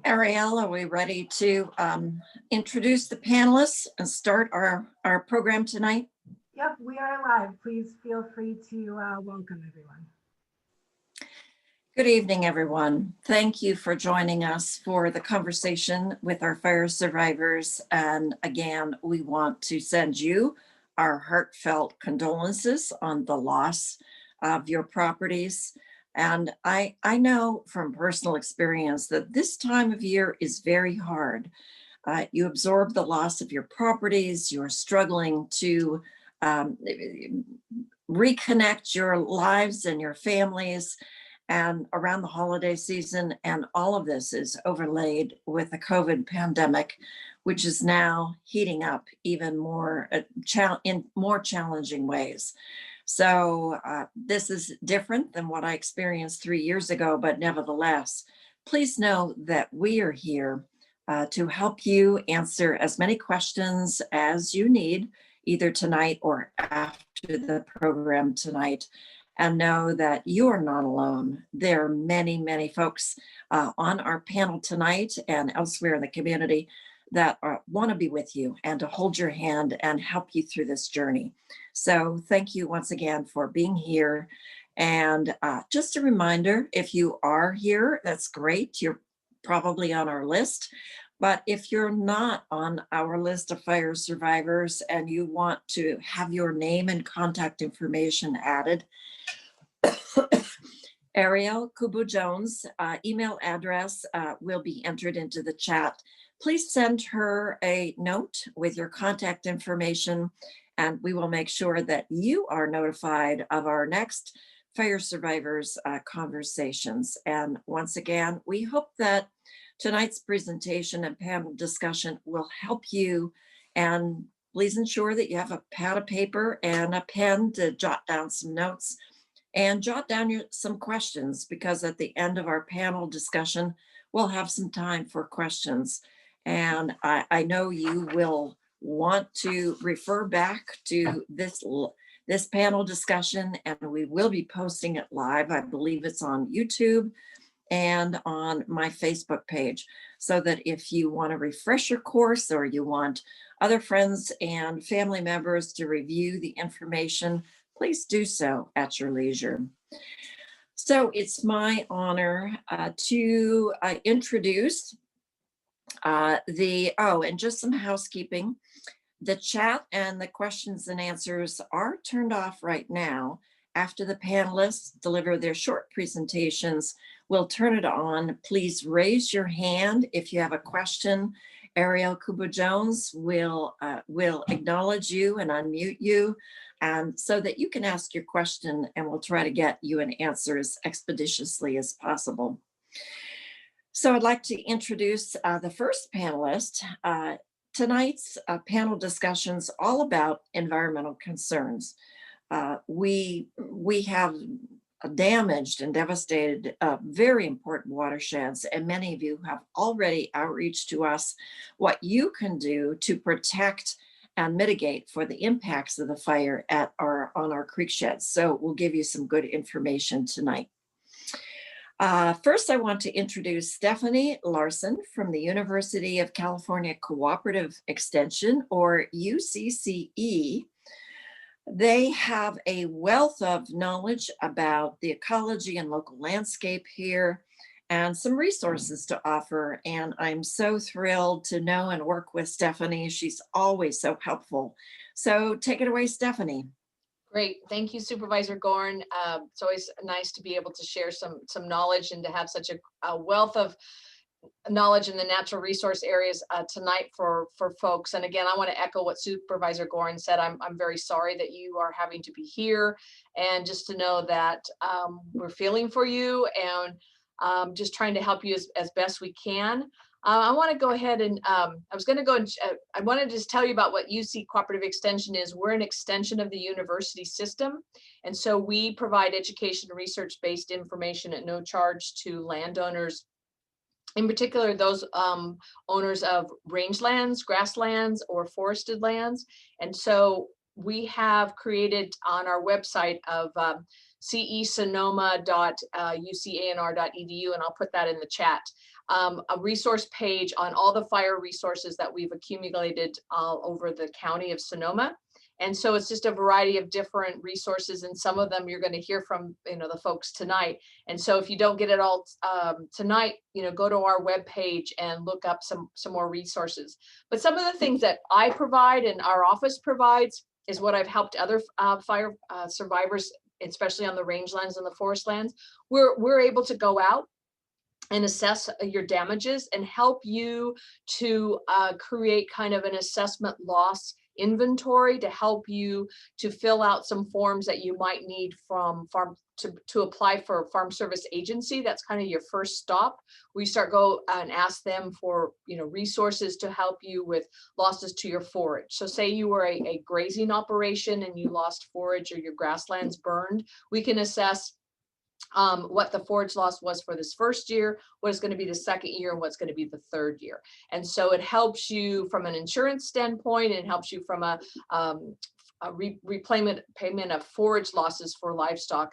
Ariel, are we ready to introduce the panelists and start our program tonight? Yep, we are live. Please feel free to welcome everyone. Good evening, everyone. Thank you for joining us for the conversation with our fire survivors. And again, we want to send you our heartfelt condolences on the loss of your properties. And I know from personal experience that this time of year is very hard. You absorb the loss of your properties, you're struggling to reconnect your lives and your families, and around the holiday season, and all of this is overlaid with the COVID pandemic, which is now heating up even more in more challenging ways. So this is different than what I experienced 3 years ago, but nevertheless, please know that we are here to help you answer as many questions as you need, either tonight or after the program tonight, and know that you are not alone. There are many, many folks on our panel tonight and elsewhere in the community that want to be with you and to hold your hand and help you through this journey. So thank you once again for being here. And just a reminder, if you are here, that's great. You're probably on our list. But if you're not on our list of fire survivors and you want to have your name and contact information added, Ariel Kubu-Jones' email address will be entered into the chat. Please send her a note with your contact information, and we will make sure that you are notified of our next fire survivors conversations. And once again, we hope that tonight's presentation and panel discussion will help you, and please ensure that you have a pad of paper and a pen to jot down some notes and jot down some questions, because at the end of our panel discussion, we'll have some time for questions. And I know you will want to refer back to this panel discussion, and we will be posting it live. I believe it's on YouTube and on my Facebook page, so that if you want to refresh your course or you want other friends and family members to review the information, please do so at your leisure. So it's my honor to introduce and just some housekeeping. The chat and the questions and answers are turned off right now. After the panelists deliver their short presentations, we'll turn it on. Please raise your hand if you have a question. Ariel Kubu-Jones will acknowledge you and unmute you, and so that you can ask your question, and we'll try to get you an answer as expeditiously as possible. So I'd like to introduce the first panelist. Tonight's panel discussion's all about environmental concerns. We have damaged and devastated very important watersheds, and many of you have already outreached to us what you can do to protect and mitigate for the impacts of the fire on our creek sheds. So we'll give you some good information tonight. First, I want to introduce Stephanie Larson from the University of California Cooperative Extension, or UCCE. They have a wealth of knowledge about the ecology and local landscape here, and some resources to offer. And I'm so thrilled to know and work with Stephanie. She's always so helpful. So take it away, Stephanie. Great. Thank you, Supervisor Gorn. It's always nice to be able to share some knowledge and to have such a wealth of knowledge in the natural resource areas tonight for folks. And again, I want to echo what Supervisor Gorn said. I'm very sorry that you are having to be here, and just to know that we're feeling for you and just trying to help you as best we can. I want to go ahead and I want to just tell you about what UC Cooperative Extension is. We're an extension of the university system. And so we provide education and research-based information at no charge to landowners, in particular those owners of rangelands, grasslands, or forested lands. And so we have created on our website of cesonoma.ucanr.edu, and I'll put that in the chat, a resource page on all the fire resources that we've accumulated all over the county of Sonoma. And so it's just a variety of different resources, and some of them you're going to hear from, the folks tonight. And so if you don't get it all tonight, go to our webpage and look up some more resources. But some of the things that I provide and our office provides is what I've helped other fire survivors, especially on the rangelands and the forest lands. We're able to go out and assess your damages and help you to create kind of an assessment loss inventory to help you to fill out some forms that you might need from farm to apply for Farm Service Agency. That's kind of your first stop. We go and ask them for resources to help you with losses to your forage. So say you were a grazing operation and you lost forage or your grasslands burned, we can assess what the forage loss was for this first year, what is going to be the second year, and what's going to be the third year. And so it helps you from an insurance standpoint, and helps you from a payment of forage losses for livestock,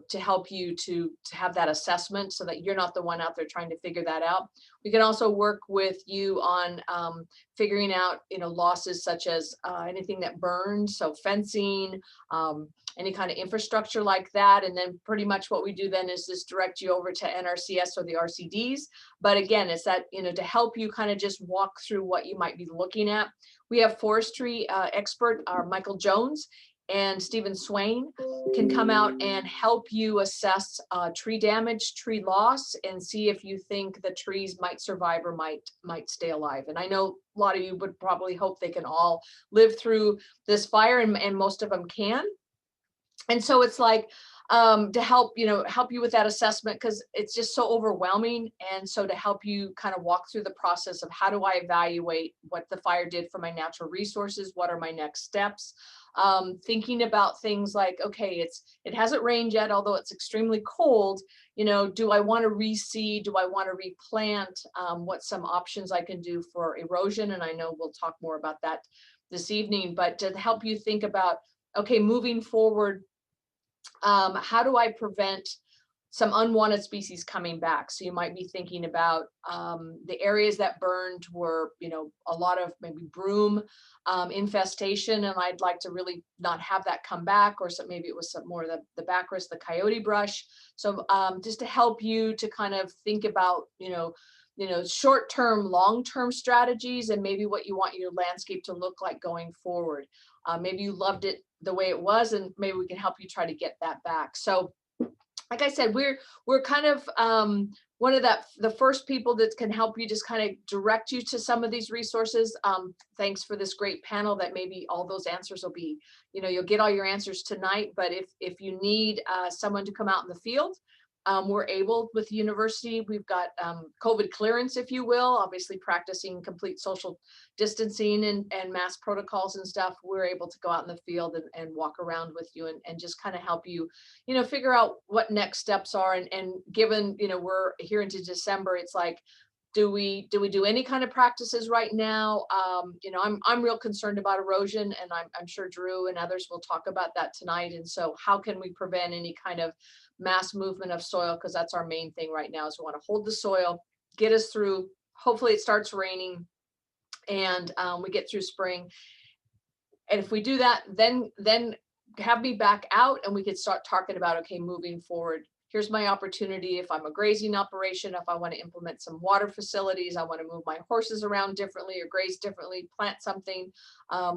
to help you to have that assessment so that you're not the one out there trying to figure that out. We can also work with you on figuring out losses such as anything that burns, so fencing, any kind of infrastructure like that. And then pretty much what we do then is just direct you over to NRCS or the RCDs. But again, it's that, to help you kind of just walk through what you might be looking at. We have forestry expert, Michael Jones and Stephen Swain can come out and help you assess tree damage, tree loss, and see if you think the trees might survive or might stay alive. And I know a lot of you would probably hope they can all live through this fire, and most of them can. And so it's like to help you with that assessment, because it's just so overwhelming. And so to help you kind of walk through the process of how do I evaluate what the fire did for my natural resources, what are my next steps, thinking about things like, okay, it hasn't rained yet, although it's extremely cold, do I want to reseed, do I want to replant, what some options I can do for erosion. And I know we'll talk more about that this evening, but to help you think about, okay, moving forward, how do I prevent some unwanted species coming back? So you might be thinking about the areas that burned were, a lot of maybe broom infestation, and I'd like to really not have that come back, or so maybe it was some more the backrest, the coyote brush. So just to help you to kind of think about, short-term, long-term strategies, and maybe what you want your landscape to look like going forward. Maybe you loved it the way it was, and maybe we can help you try to get that back. So like I said, we're kind of one of the first people that can help you just kind of direct you to some of these resources. Thanks for this great panel that maybe all those answers will be, you'll get all your answers tonight, but if you need someone to come out in the field, we're able with the university. We've got COVID clearance, if you will, obviously practicing complete social distancing and mask protocols and stuff. We're able to go out in the field and walk around with you and just kind of help you, figure out what next steps are. And given, we're here into December, it's like, do we do any kind of practices right now? I'm real concerned about erosion, and I'm sure Drew and others will talk about that tonight. And so how can we prevent any kind of mass movement of soil? Because that's our main thing right now, is we want to hold the soil, get us through. Hopefully it starts raining and we get through spring. And if we do that, then have me back out and we could start talking about, okay, moving forward, here's my opportunity. If I'm a grazing operation, if I want to implement some water facilities, I want to move my horses around differently or graze differently, plant something,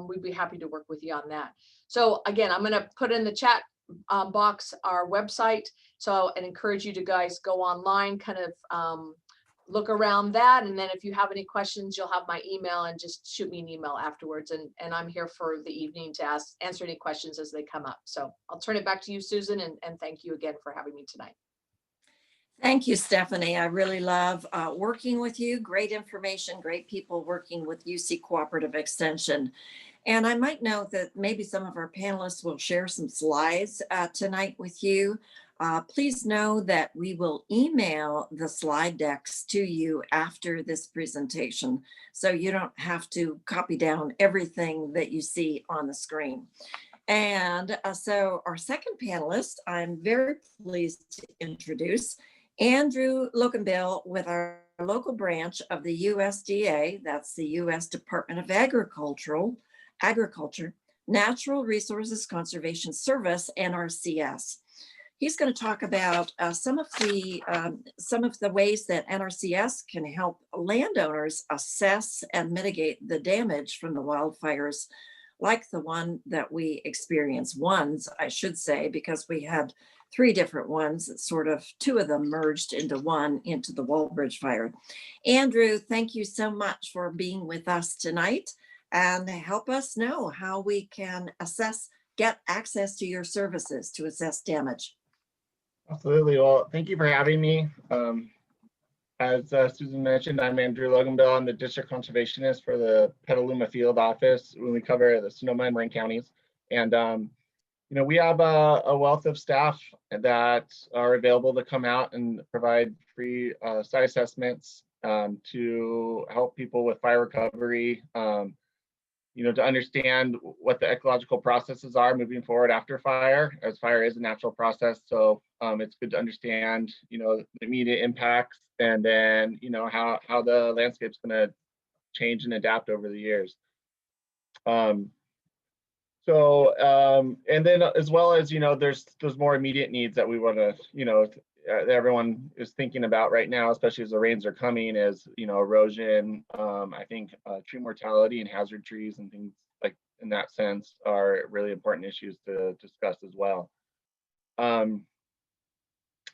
we'd be happy to work with you on that. So again, I'm going to put in the chat box our website. So I'd encourage you to guys go online, kind of look around that. And then if you have any questions, you'll have my email, and just shoot me an email afterwards. And I'm here for the evening to answer any questions as they come up. So I'll turn it back to you, Susan, and thank you again for having me tonight. Thank you, Stephanie. I really love working with you. Great information, great people working with UC Cooperative Extension. And I might note that maybe some of our panelists will share some slides tonight with you. Please know that we will email the slide decks to you after this presentation, so you don't have to copy down everything that you see on the screen. And so our second panelist, I'm very pleased to introduce Andrew Loganbill with our local branch of the USDA, that's the U.S. Department of Agriculture, Natural Resources Conservation Service, NRCS. He's going to talk about some of the ways that NRCS can help landowners assess and mitigate the damage from the wildfires, like the one that we experienced. Ones, I should say, because we had 3 different ones. That sort of 2 of them merged into one, into the Walbridge fire. Andrew, thank you so much for being with us tonight, and help us know how we can get access to your services to assess damage. Absolutely. Well, thank you for having me. As Susan mentioned, I'm Andrew Loganbill. I'm the district conservationist for the Petaluma Field Office when we cover the Sonoma and Marin counties. And, we have a wealth of staff that are available to come out and provide free site assessments to help people with fire recovery, to understand what the ecological processes are moving forward after fire, as fire is a natural process. So it's good to understand, the immediate impacts, and then, how the landscape's going to change and adapt over the years. And then as well as, there's more immediate needs that we want to, that everyone is thinking about right now, especially as the rains are coming, is, erosion. I think tree mortality and hazard trees and things like in that sense are really important issues to discuss as well.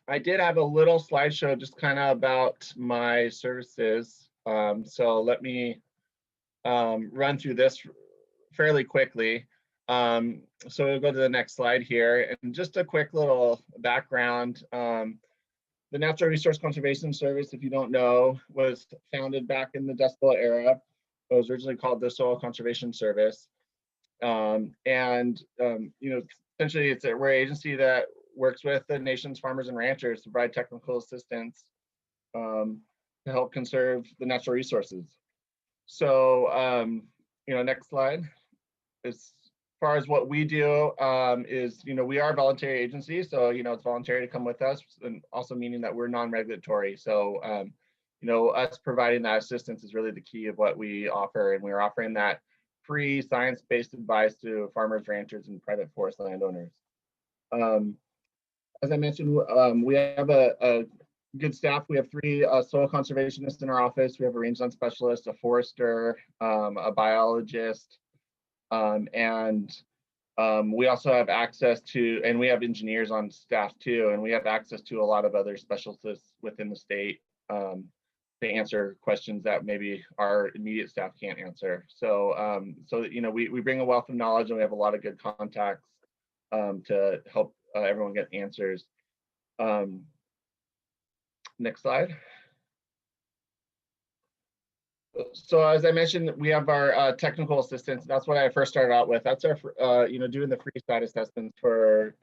I did have a little slideshow just kind of about my services. So let me run through this fairly quickly. So we'll go to the next slide here, and just a quick little background. The Natural Resource Conservation Service, if you don't know, was founded back in the Dust Bowl era. It was originally called the Soil Conservation Service. Essentially we're an agency that works with the nation's farmers and ranchers to provide technical assistance to help conserve the natural resources. So, next slide. As far as what we do is, we are a voluntary agency. So, it's voluntary to come with us, and also meaning that we're non-regulatory. So, us providing that assistance is really the key of what we offer. And we're offering that free science-based advice to farmers, ranchers, and private forest landowners. As I mentioned, we have a good staff. We have 3 soil conservationists in our office. We have a rangeland specialist, a forester, a biologist, and we also have access to, and we have engineers on staff too, and we have access to a lot of other specialists within the state to answer questions that maybe our immediate staff can't answer. So, we bring a wealth of knowledge, and we have a lot of good contacts to help everyone get answers. Next slide. So as I mentioned, we have our technical assistance. That's what I first started out with. That's our, doing the free site assessments for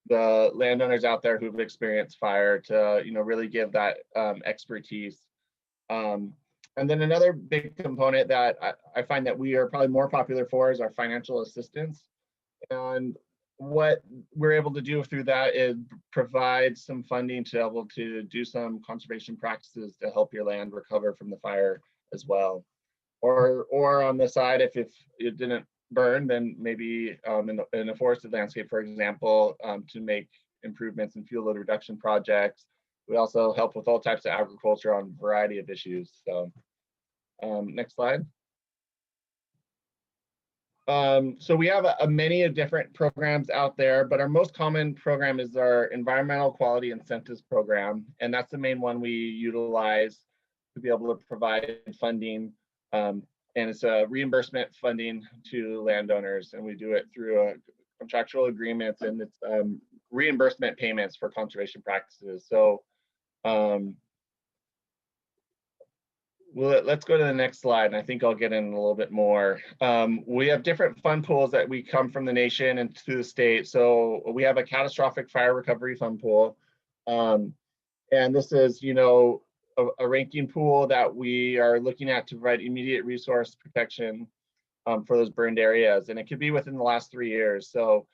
the landowners out there who've experienced fire to, really give that expertise. And then another big component that I find that we are probably more popular for is our financial assistance. And what we're able to do through that is provide some funding to be able to do some conservation practices to help your land recover from the fire as well. Or on the side, if it didn't burn, then maybe in a forested landscape, for example, to make improvements in fuel load reduction projects. We also help with all types of agriculture on a variety of issues. So next slide. So we have many different programs out there, but our most common program is our Environmental Quality Incentives Program. And that's the main one we utilize to be able to provide funding. And it's a reimbursement funding to landowners. And we do it through contractual agreements, and it's reimbursement payments for conservation practices. So well, let's go to the next slide, and I think I'll get in a little bit more. We have different fund pools that we come from the nation and to the state. So we have a catastrophic fire recovery fund pool. And this is, you know, a ranking pool that we are looking at to provide immediate resource protection for those burned areas. And it could be within the last 3 years. So,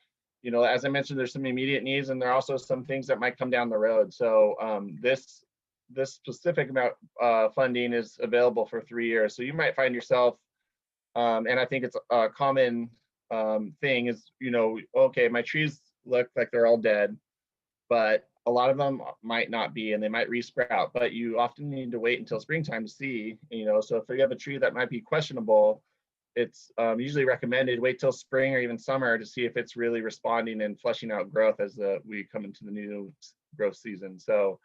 you know, as I mentioned, there's some immediate needs, and there are also some things that might come down the road. So this specific amount funding is available for 3 years. So you might find yourself, and I think it's a common thing is, you know, okay, my trees look like they're all dead, but a lot of them might not be, and they might resprout, but you often need to wait until springtime to see, you know, so if you have a tree that might be questionable, it's usually recommended wait till spring or even summer to see if it's really responding and flushing out growth as we come into the new growth season. So,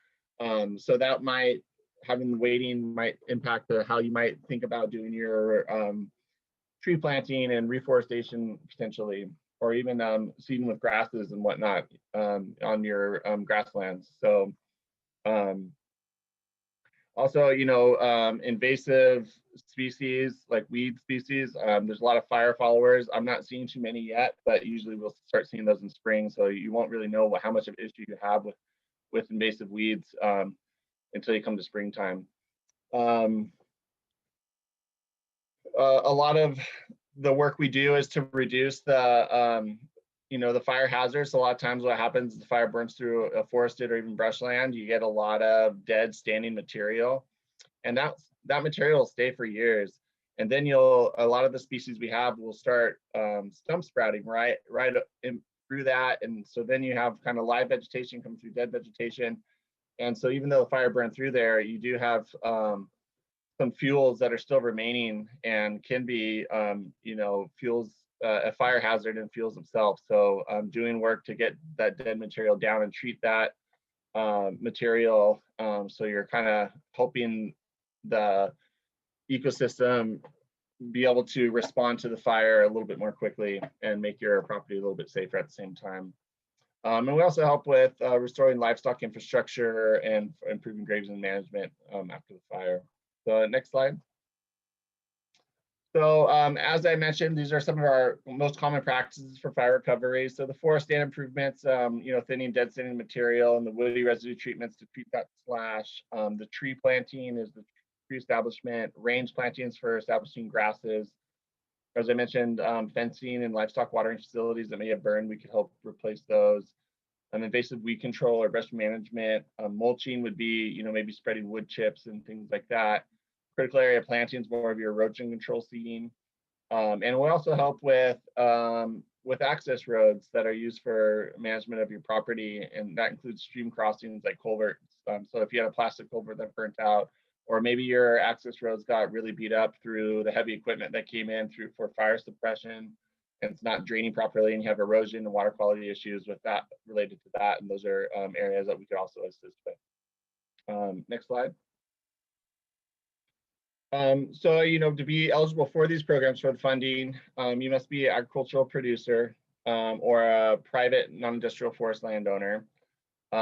so that might, having waiting might impact how you might think about doing your tree planting and reforestation potentially, or even seeding with grasses and whatnot on your grasslands. So also, you know, invasive species like weed species, there's a lot of fire followers. I'm not seeing too many yet, but usually we'll start seeing those in spring. So you won't really know how much of an issue you have with invasive weeds until you come to springtime. A lot of the work we do is to reduce the you know, the fire hazards. A lot of times what happens is the fire burns through a forested or even brushland, you get a lot of dead standing material, and that material will stay for years. And then a lot of the species we have will start stump sprouting right in through that, and so then you have kind of live vegetation come through dead vegetation. And so even though the fire burned through there, you do have some fuels that are still remaining and can be, you know, fuels, a fire hazard and fuels themselves. So doing work to get that dead material down and treat that material. So you're kind of helping the ecosystem be able to respond to the fire a little bit more quickly and make your property a little bit safer at the same time. And we also help with restoring livestock infrastructure and improving grazing management after the fire. So next slide. So as I mentioned, these are some of our most common practices for fire recovery. So the forest stand improvements, you know, thinning dead standing material and the woody residue treatments to treat that slash. The tree planting is the tree establishment, range plantings for establishing grasses. As I mentioned, fencing and livestock watering facilities that may have burned, we could help replace those. Invasive weed control or brush management. Mulching would be, you know, maybe spreading wood chips and things like that. Critical area planting is more of your erosion control seeding. And we also help with access roads that are used for management of your property, and that includes stream crossings like culverts. So if you had a plastic culvert that burnt out, or maybe your access roads got really beat up through the heavy equipment that came in for fire suppression, and it's not draining properly, and you have erosion and water quality issues with that related to that, and those are areas that we could also assist with. Next slide. So, you know, to be eligible for these programs for the funding, you must be an agricultural producer or a private non-industrial forest landowner. You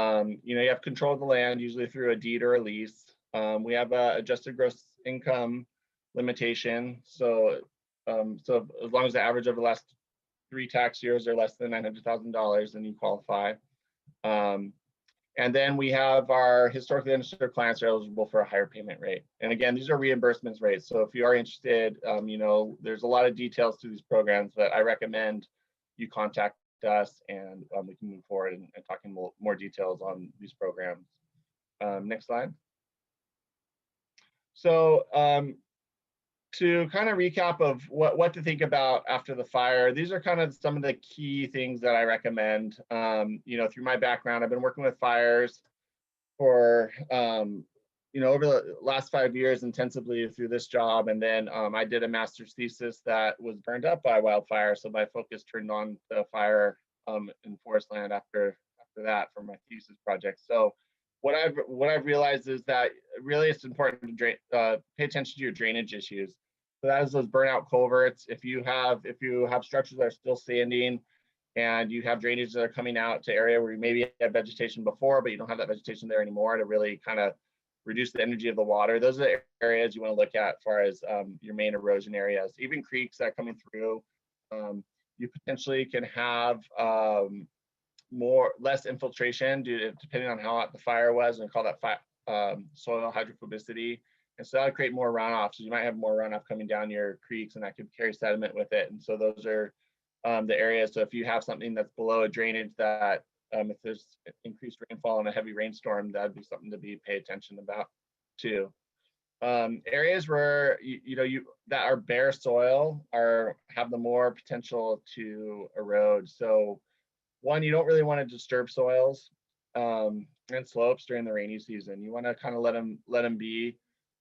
know, you have control of the land, usually through a deed or a lease. We have a adjusted gross income limitation. So, so as long as the average over the last 3 tax years are less than $900,000, then you qualify. And then we have our historically underserved clients are eligible for a higher payment rate. And again, these are reimbursements rates. So if you are interested, you know, there's a lot of details to these programs, but I recommend you contact us and we can move forward and talking more details on these programs. Next slide. So to kind of recap of what to think about after the fire, these are kind of some of the key things that I recommend. You know, through my background, I've been working with fires for, you know, over the last 5 years intensively through this job. And then I did a master's thesis that was burned up by wildfire. So my focus turned on the fire in forest land after that for my thesis project. So what I've realized is that really it's important to pay attention to your drainage issues. So that is those burnout culverts. If you have structures that are still standing and you have drainage that are coming out to area where you maybe had vegetation before, but you don't have that vegetation there anymore, to really kind of reduce the energy of the water. Those are the areas you want to look at as far as your main erosion areas. Even creeks that are coming through, you potentially can have less infiltration depending on how hot the fire was, and we call that soil hydrophobicity. And so that would create more runoff. So you might have more runoff coming down your creeks, and that could carry sediment with it. And so those are the areas. So if you have something that's below a drainage that if there's increased rainfall and a heavy rainstorm, that'd be something to pay attention about too. Areas where that are bare soil have the more potential to erode. So one, you don't really want to disturb soils and slopes during the rainy season. You want to kind of let them be.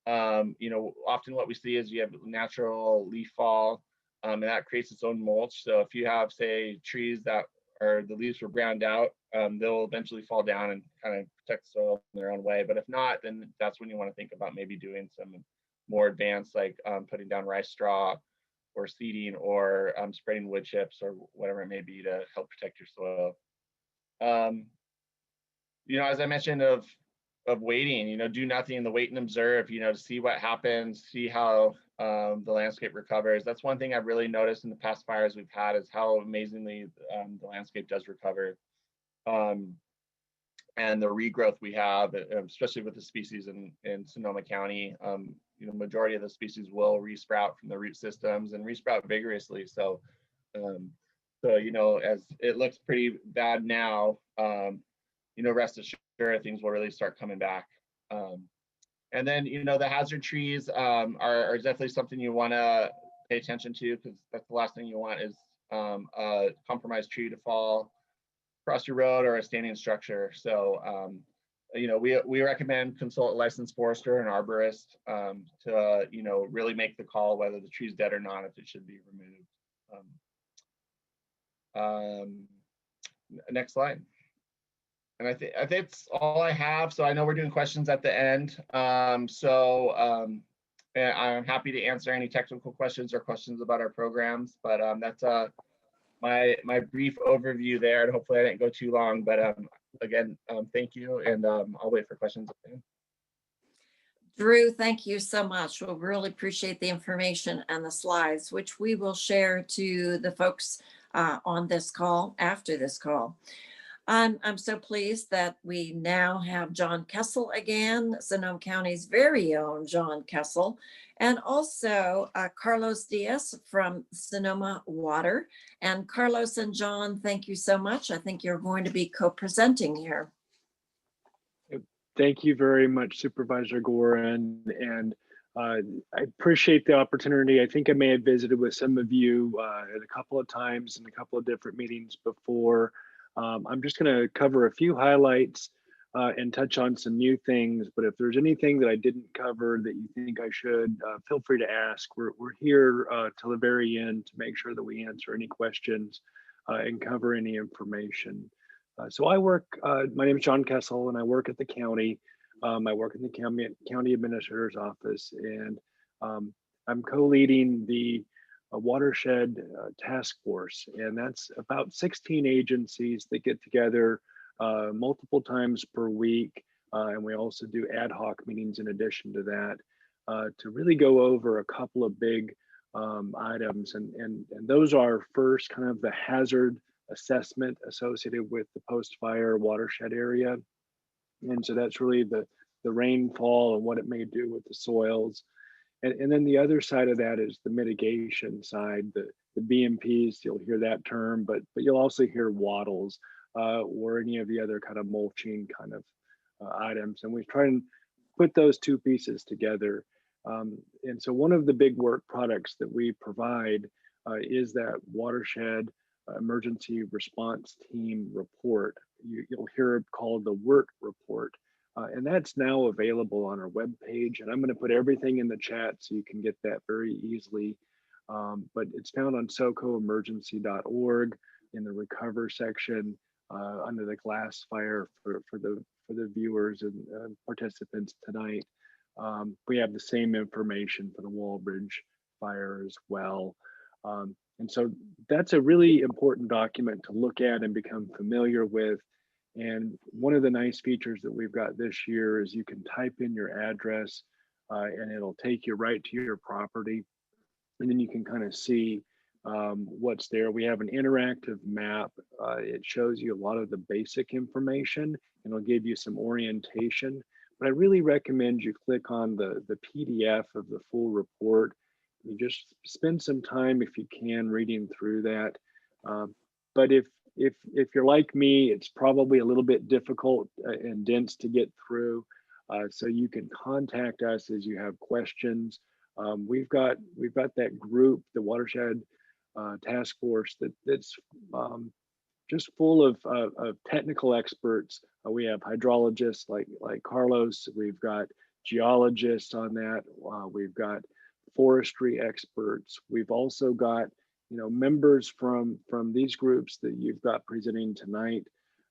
Often what we see is you have natural leaf fall, and that creates its own mulch. So if you have, say, trees that the leaves were browned out, they'll eventually fall down and kind of protect the soil in their own way. But if not, then that's when you want to think about maybe doing some more advanced, like putting down rice straw or seeding or spreading wood chips or whatever it may be to help protect your soil. As I mentioned of waiting, do nothing, wait and observe, to see what happens, see how the landscape recovers. That's one thing I've really noticed in the past fires we've had, is how amazingly the landscape does recover. And the regrowth we have, especially with the species in Sonoma County, majority of the species will resprout from the root systems and resprout vigorously. So, as it looks pretty bad now, rest assured things will really start coming back. And then, the hazard trees are definitely something you want to pay attention to, because that's the last thing you want is a compromised tree to fall across your road or a standing structure. So, we recommend consult a licensed forester and arborist to, really make the call whether the tree's dead or not, if it should be removed. Next slide. And I think that's all I have. So I know we're doing questions at the end. And I'm happy to answer any technical questions or questions about our programs. But that's my brief overview there. And hopefully I didn't go too long. But again, thank you. And I'll wait for questions at the end. Drew, thank you so much. We'll really appreciate the information and the slides, which we will share to the folks on this call after this call. I'm so pleased that we now have John Kessel again, Sonoma County's very own John Kessel, and also Carlos Diaz from Sonoma Water. And Carlos and John, thank you so much. I think you're going to be co-presenting here. Thank you very much, Supervisor Gorin, and I appreciate the opportunity. I think I may have visited with some of you at a couple of times in a couple of different meetings before. I'm just going to cover a few highlights and touch on some new things, but if there's anything that I didn't cover that you think I should, feel free to ask. We're here till the very end to make sure that we answer any questions and cover any information. So I work, my name is John Kessel, and I work at the county. I work in the county administrator's office, and I'm co-leading the Watershed task force, and that's about 16 agencies that get together multiple times per week, and we also do ad hoc meetings in addition to that to really go over a couple of big items, and those are first kind of the hazard assessment associated with the post-fire watershed area, and so that's really the rainfall and what it may do with the soils. And then the other side of that is the mitigation side, the BMPs, you'll hear that term, but you'll also hear wattles or any of the other kind of mulching kind of items. And we try and put those two pieces together. And so one of the big work products that we provide is that Watershed Emergency Response Team report. You'll hear it called the work report. And that's now available on our webpage, and I'm going to put everything in the chat so you can get that very easily. But it's found on socoemergency.org in the recover section under the glass fire for the viewers and participants tonight. We have the same information for the Walbridge fire as well. And so that's a really important document to look at and become familiar with. And one of the nice features that we've got this year is you can type in your address and it'll take you right to your property. And then you can kind of see what's there. We have an interactive map. It shows you a lot of the basic information and it'll give you some orientation. But I really recommend you click on the PDF of the full report. You just spend some time, if you can, reading through that. But if you're like me, it's probably a little bit difficult and dense to get through. So you can contact us as you have questions. We've got that group, the Watershed Taskforce, that's just full of technical experts. We have hydrologists like Carlos. We've got geologists on that. We've got forestry experts. We've also got members from these groups that you've got presenting tonight,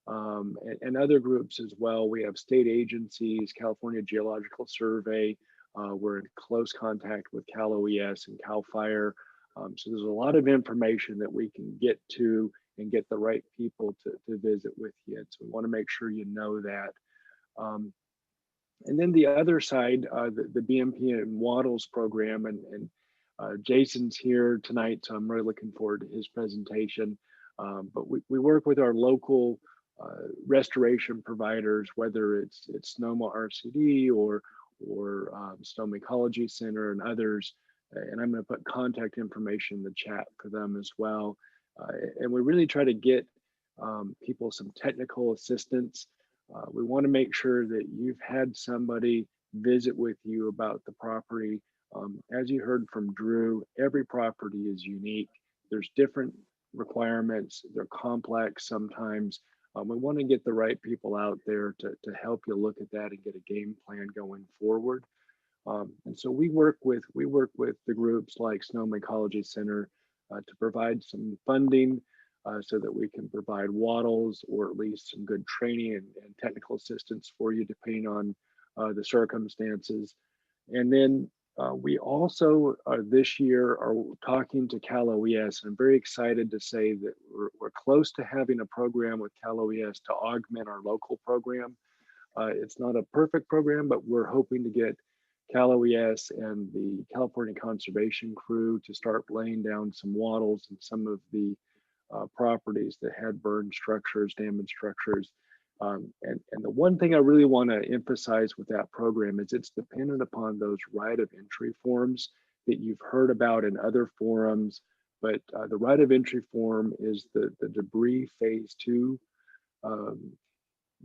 and other groups as well. We have state agencies, California Geological Survey. We're in close contact with Cal OES and Cal Fire. So there's a lot of information that we can get to and get the right people to visit with you. So we want to make sure you know that. And then the other side, the BMP and Wattles program, and Jason's here tonight, so I'm really looking forward to his presentation. But we work with our local restoration providers, whether it's Sonoma RCD or Sonoma Ecology Center and others. And I'm going to put contact information in the chat for them as well. And we really try to get people some technical assistance. We want to make sure that you've had somebody visit with you about the property. As you heard from Drew, every property is unique. There's different requirements. They're complex sometimes. We want to get the right people out there to help you look at that and get a game plan going forward. And so we work with the groups like Sonoma Ecology Center to provide some funding so that we can provide Wattles or at least some good training and technical assistance for you depending on the circumstances. And then we also this year are talking to Cal OES. I'm very excited to say that we're close to having a program with Cal OES to augment our local program. It's not a perfect program, but we're hoping to get Cal OES and the California Conservation Crew to start laying down some wattles in some of the properties that had burned structures, damaged structures. And the one thing I really want to emphasize with that program is it's dependent upon those right of entry forms that you've heard about in other forums. But the right of entry form is the debris phase 2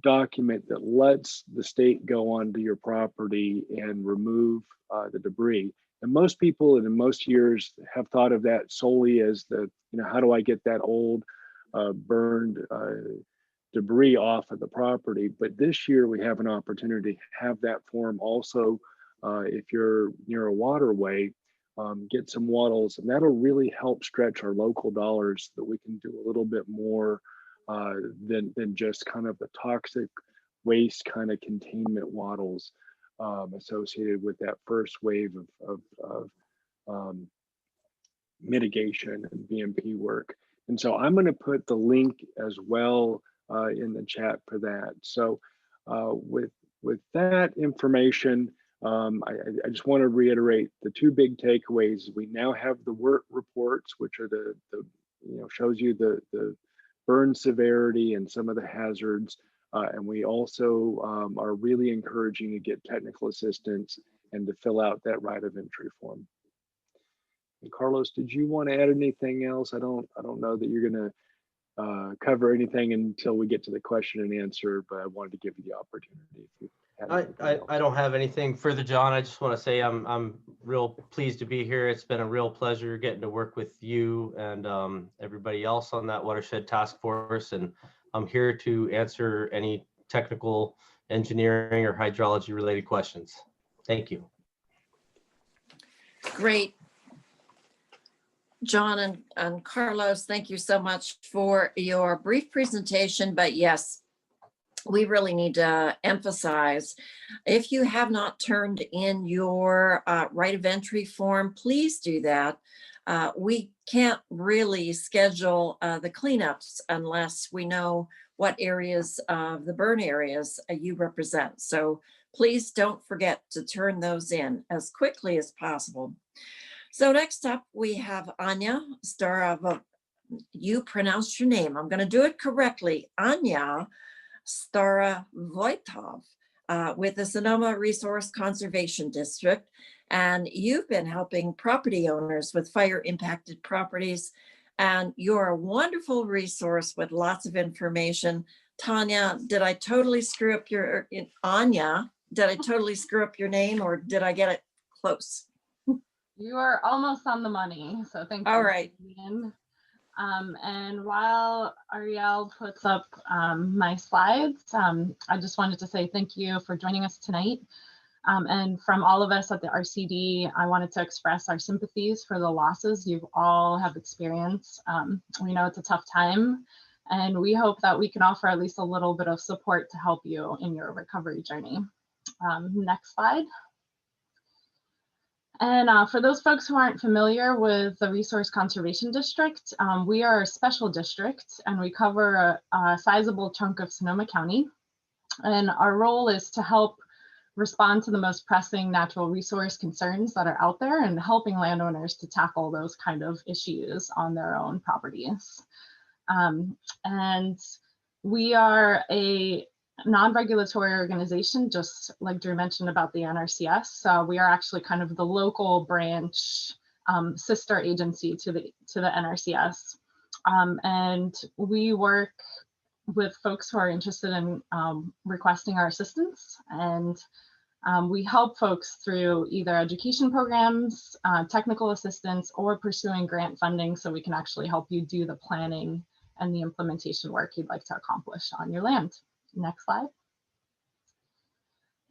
document that lets the state go onto your property and remove the debris. And most people and in most years have thought of that solely as how do I get that old burned debris off of the property. But this year we have an opportunity to have that form also, if you're near a waterway, get some wattles, and that'll really help stretch our local dollars so that we can do a little bit more than just kind of the toxic waste kind of containment wattles associated with that first wave of mitigation and BMP work. And so I'm going to put the link as well in the chat for that. So with that information, I just want to reiterate the two big takeaways. We now have the work reports, which are the shows you the burn severity and some of the hazards. And we also are really encouraging to get technical assistance and to fill out that right of entry form. And Carlos, did you want to add anything else? I don't know that you're going to cover anything until we get to the question and answer, but I wanted to give you the opportunity. If you had I don't have anything further, John. I just want to say I'm real pleased to be here. It's been a real pleasure getting to work with you and everybody else on that Watershed Task Force. And I'm here to answer any technical, engineering, or hydrology related questions. Thank you. Great. John and Carlos, thank you so much for your brief presentation. But yes, we really need to emphasize, if you have not turned in your right of entry form, please do that. We can't really schedule the cleanups unless we know what areas of the burn areas you represent. So please don't forget to turn those in as quickly as possible. So next up, we have Anya Starovoytov. You pronounced your name. I'm going to do it correctly. Anya Starovoytov with the Sonoma Resource Conservation District. And you've been helping property owners with fire impacted properties. And you're a wonderful resource with lots of information. Tanya, did I totally screw up your, Anya, did I totally screw up your name, or did I get it close? You are almost on the money, so thank you. All right. And while Ariel puts up my slides, I just wanted to say thank you for joining us tonight. And from all of us at the RCD, I wanted to express our sympathies for the losses you all have experienced. We know it's a tough time, and we hope that we can offer at least a little bit of support to help you in your recovery journey. Next slide. And for those folks who aren't familiar with the Resource Conservation District, we are a special district and we cover a sizable chunk of Sonoma County. And our role is to help respond to the most pressing natural resource concerns that are out there and helping landowners to tackle those kind of issues on their own properties. And we are a non-regulatory organization, just like Drew mentioned about the NRCS. So we are actually kind of the local branch sister agency to the NRCS. And we work with folks who are interested in requesting our assistance. And we help folks through either education programs, technical assistance, or pursuing grant funding so we can actually help you do the planning and the implementation work you'd like to accomplish on your land. Next slide.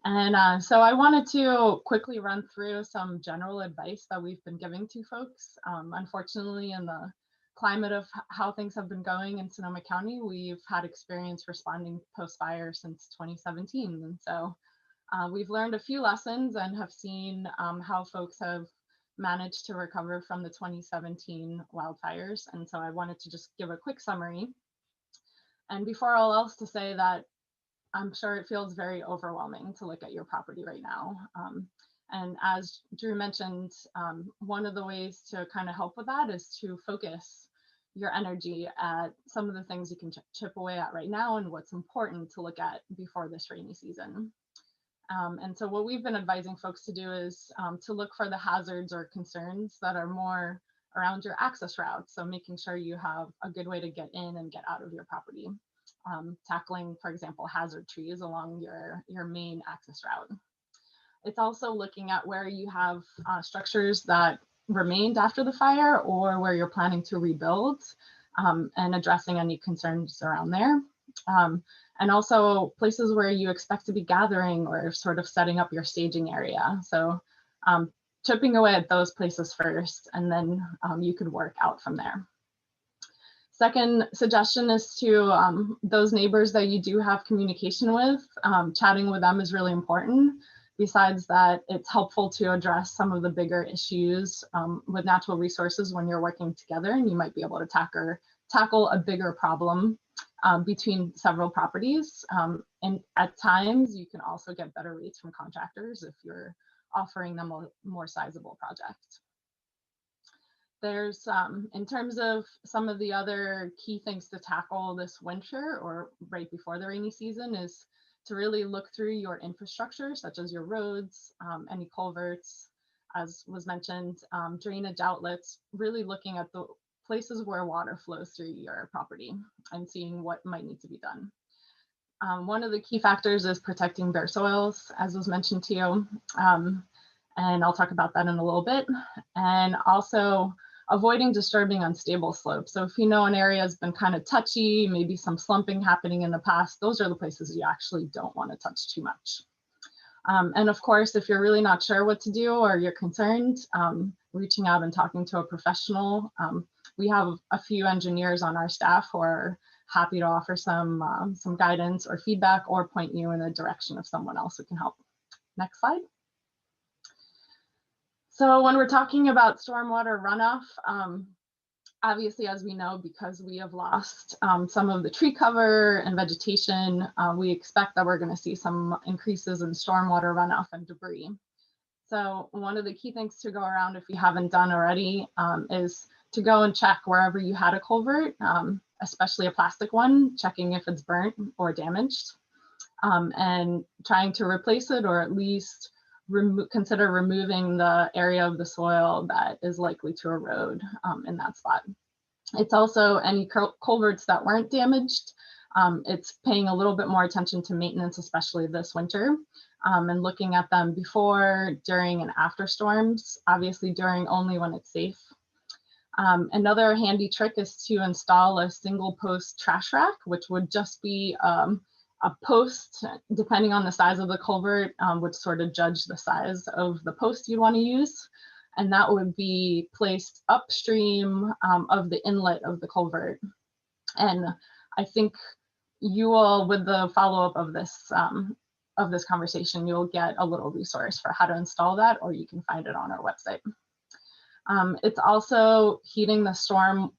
And so I wanted to quickly run through some general advice that we've been giving to folks. Unfortunately, in the climate of how things have been going in Sonoma County, we've had experience responding post-fire since 2017. And so we've learned a few lessons and have seen how folks have managed to recover from the 2017 wildfires. And so I wanted to just give a quick summary. And before all else, to say that I'm sure it feels very overwhelming to look at your property right now. And as Drew mentioned, one of the ways to kind of help with that is to focus your energy at some of the things you can chip away at right now and what's important to look at before this rainy season. And so what we've been advising folks to do is to look for the hazards or concerns that are more around your access routes. So making sure you have a good way to get in and get out of your property. Tackling, for example, hazard trees along your main access route. It's also looking at where you have structures that remained after the fire or where you're planning to rebuild and addressing any concerns around there. And also places where you expect to be gathering or sort of setting up your staging area. So chipping away at those places first, and then you could work out from there. Second suggestion is to those neighbors that you do have communication with, chatting with them is really important. Besides that, it's helpful to address some of the bigger issues with natural resources when you're working together, and you might be able to tackle a bigger problem between several properties. And at times, you can also get better rates from contractors if you're offering them a more sizable project. There's, in terms of some of the other key things to tackle this winter or right before the rainy season, is to really look through your infrastructure, such as your roads, any culverts, as was mentioned, drainage outlets, really looking at the places where water flows through your property and seeing what might need to be done. One of the key factors is protecting bare soils, as was mentioned to you. And I'll talk about that in a little bit. And also avoiding disturbing unstable slopes. So if you know an area has been kind of touchy, maybe some slumping happening in the past, those are the places you actually don't want to touch too much. And of course, if you're really not sure what to do or you're concerned, reaching out and talking to a professional. We have a few engineers on our staff who are happy to offer some guidance or feedback or point you in the direction of someone else who can help. Next slide. So when we're talking about stormwater runoff, Obviously, as we know, because we have lost some of the tree cover and vegetation, we expect that we're going to see some increases in stormwater runoff and debris. So one of the key things to go around, if you haven't done already, is to go and check wherever you had a culvert, especially a plastic one, checking if it's burnt or damaged, and trying to replace it, or at least consider removing the area of the soil that is likely to erode in that spot. It's also any culverts that weren't damaged. It's paying a little bit more attention to maintenance, especially this winter, and looking at them before, during, and after storms, obviously during only when it's safe. Another handy trick is to install a single post trash rack, which would just be a post, depending on the size of the culvert, would sort of judge the size of the post you want to use. And that would be placed upstream of the inlet of the culvert. And I think you will, with the follow-up of this conversation, you'll get a little resource for how to install that, or you can find it on our website. It's also heeding the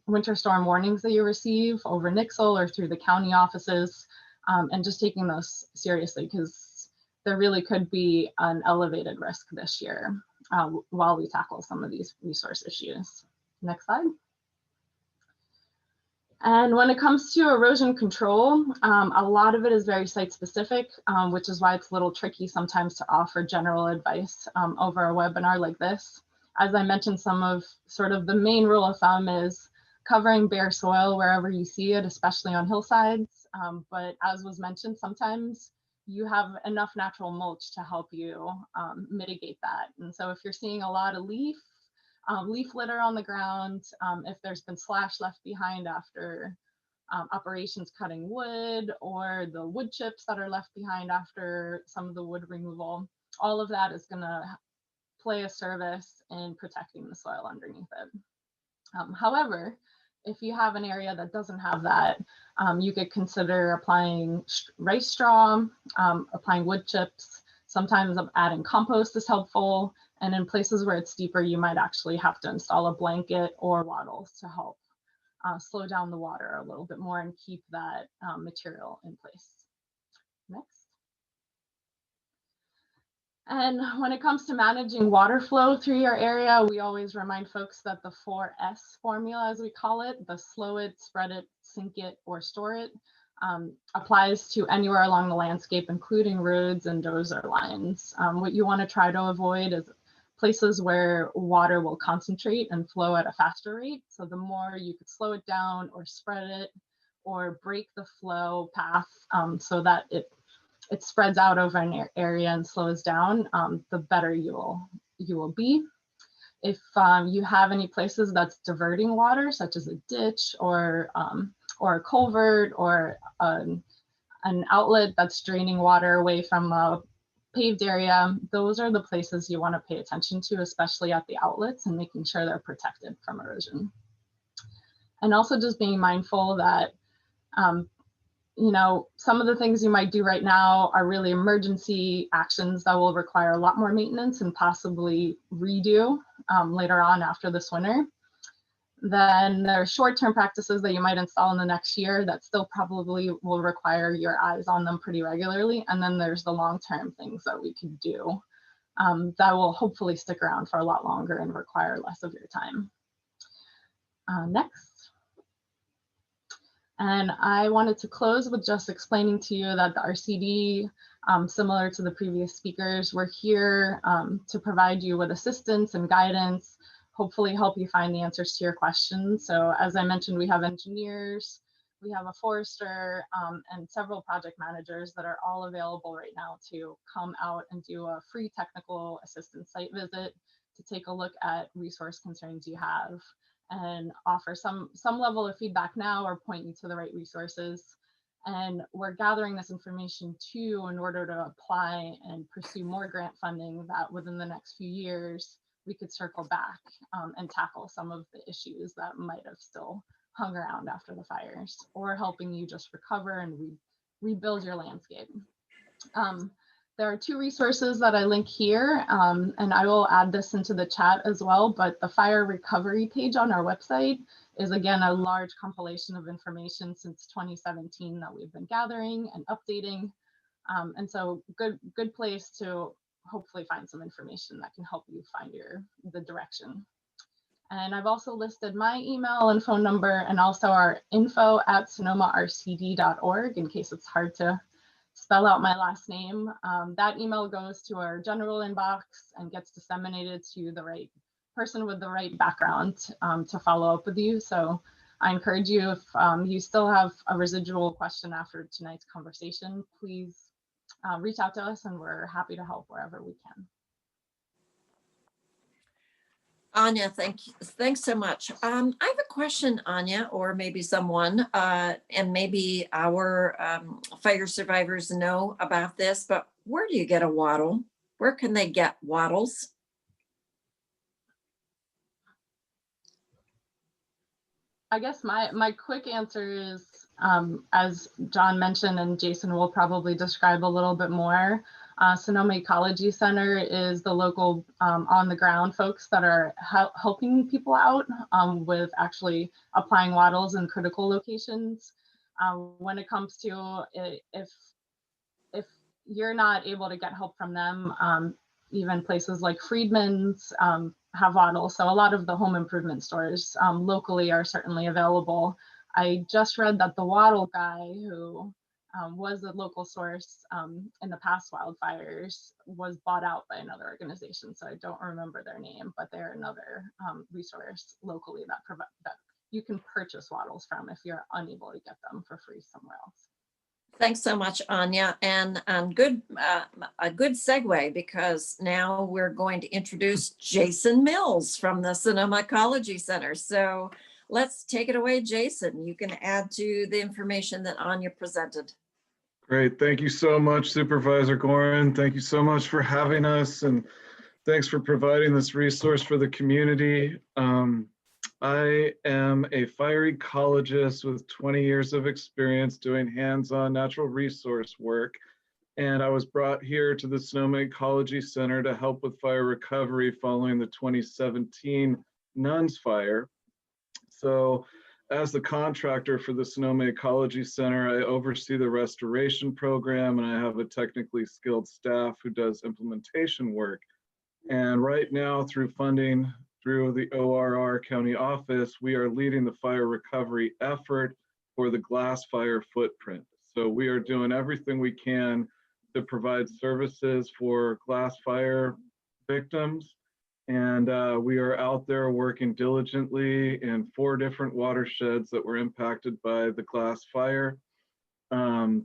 winter storm warnings that you receive over Nixle or through the county offices, and just taking those seriously, because there really could be an elevated risk this year while we tackle some of these resource issues. Next slide. And when it comes to erosion control, a lot of it is very site specific, which is why it's a little tricky sometimes to offer general advice over a webinar like this. As I mentioned, some of sort of the main rule of thumb is covering bare soil wherever you see it, especially on hillsides. But as was mentioned, sometimes you have enough natural mulch to help you mitigate that. And so if you're seeing a lot of leaf litter on the ground, if there's been slash left behind after operations cutting wood, or the wood chips that are left behind after some of the wood removal, all of that is going to play a service in protecting the soil underneath it. However, if you have an area that doesn't have that, you could consider applying rice straw, applying wood chips. Sometimes adding compost is helpful. And in places where it's deeper, you might actually have to install a blanket or wattles to help slow down the water a little bit more and keep that material in place. Next. And when it comes to managing water flow through your area, we always remind folks that the 4S formula, as we call it, the slow it, spread it, sink it, or store it, applies to anywhere along the landscape, including roads and dozer lines. What you want to try to avoid is places where water will concentrate and flow at a faster rate. So the more you could slow it down or spread it or break the flow path so that it spreads out over an area and slows down, the better you will be. If you have any places that's diverting water, such as a ditch or a culvert or an outlet that's draining water away from a paved area, those are the places you want to pay attention to, especially at the outlets, and making sure they're protected from erosion. And also just being mindful that you know, some of the things you might do right now are really emergency actions that will require a lot more maintenance and possibly redo later on after this winter. Then there are short-term practices that you might install in the next year that still probably will require your eyes on them pretty regularly. And then there's the long-term things that we could do that will hopefully stick around for a lot longer and require less of your time. Next. And I wanted to close with just explaining to you that the RCD, similar to the previous speakers, we're here to provide you with assistance and guidance, hopefully help you find the answers to your questions. So as I mentioned, we have engineers, we have a forester, and several project managers that are all available right now to come out and do a free technical assistance site visit to take a look at resource concerns you have, and offer some level of feedback now or point you to the right resources. And we're gathering this information too in order to apply and pursue more grant funding that within the next few years we could circle back and tackle some of the issues that might have still hung around after the fires, or helping you just recover and rebuild your landscape. There are two resources that I link here, and I will add this into the chat as well, but the fire recovery page on our website is again a large compilation of information since 2017 that we've been gathering and updating. And so good place to hopefully find some information that can help you find the direction. And I've also listed my email and phone number and also our info@sonomarcd.org in case it's hard to spell out my last name. That email goes to our general inbox and gets disseminated to the right person with the right background to follow up with you. So I encourage you, if you still have a residual question after tonight's conversation, please reach out to us and we're happy to help wherever we can. Anya, thanks so much. I have a question, Anya, or maybe someone, and maybe our fire survivors know about this, but where do you get a wattle? Where can they get wattles? I guess my quick answer is, as John mentioned, and Jason will probably describe a little bit more, Sonoma Ecology Center is the local on the ground folks that are helping people out with actually applying wattles in critical locations. When it comes to if you're not able to get help from them, even places like Friedman's have wattles. So a lot of the home improvement stores locally are certainly available. I just read that the wattle guy, who was a local source in the past wildfires, was bought out by another organization. So I don't remember their name, but they're another resource locally that you can purchase wattles from if you're unable to get them for free somewhere else. Thanks so much, Anya, and a good segue, because now we're going to introduce Jason Mills from the Sonoma Ecology Center. So let's take it away, Jason. You can add to the information that Anya presented. Great, thank you so much, Supervisor Gorin. Thank you so much for having us, and thanks for providing this resource for the community. I am a fire ecologist with 20 years of experience doing hands-on natural resource work. And I was brought here to the Sonoma Ecology Center to help with fire recovery following the 2017 Nuns fire. So as the contractor for the Sonoma Ecology Center, I oversee the restoration program, and I have a technically skilled staff who does implementation work. And right now, through funding through the ORR County Office, we are leading the fire recovery effort for the glass fire footprint. So we are doing everything we can to provide services for glass fire victims. And we are out there working diligently in 4 different watersheds that were impacted by the glass fire.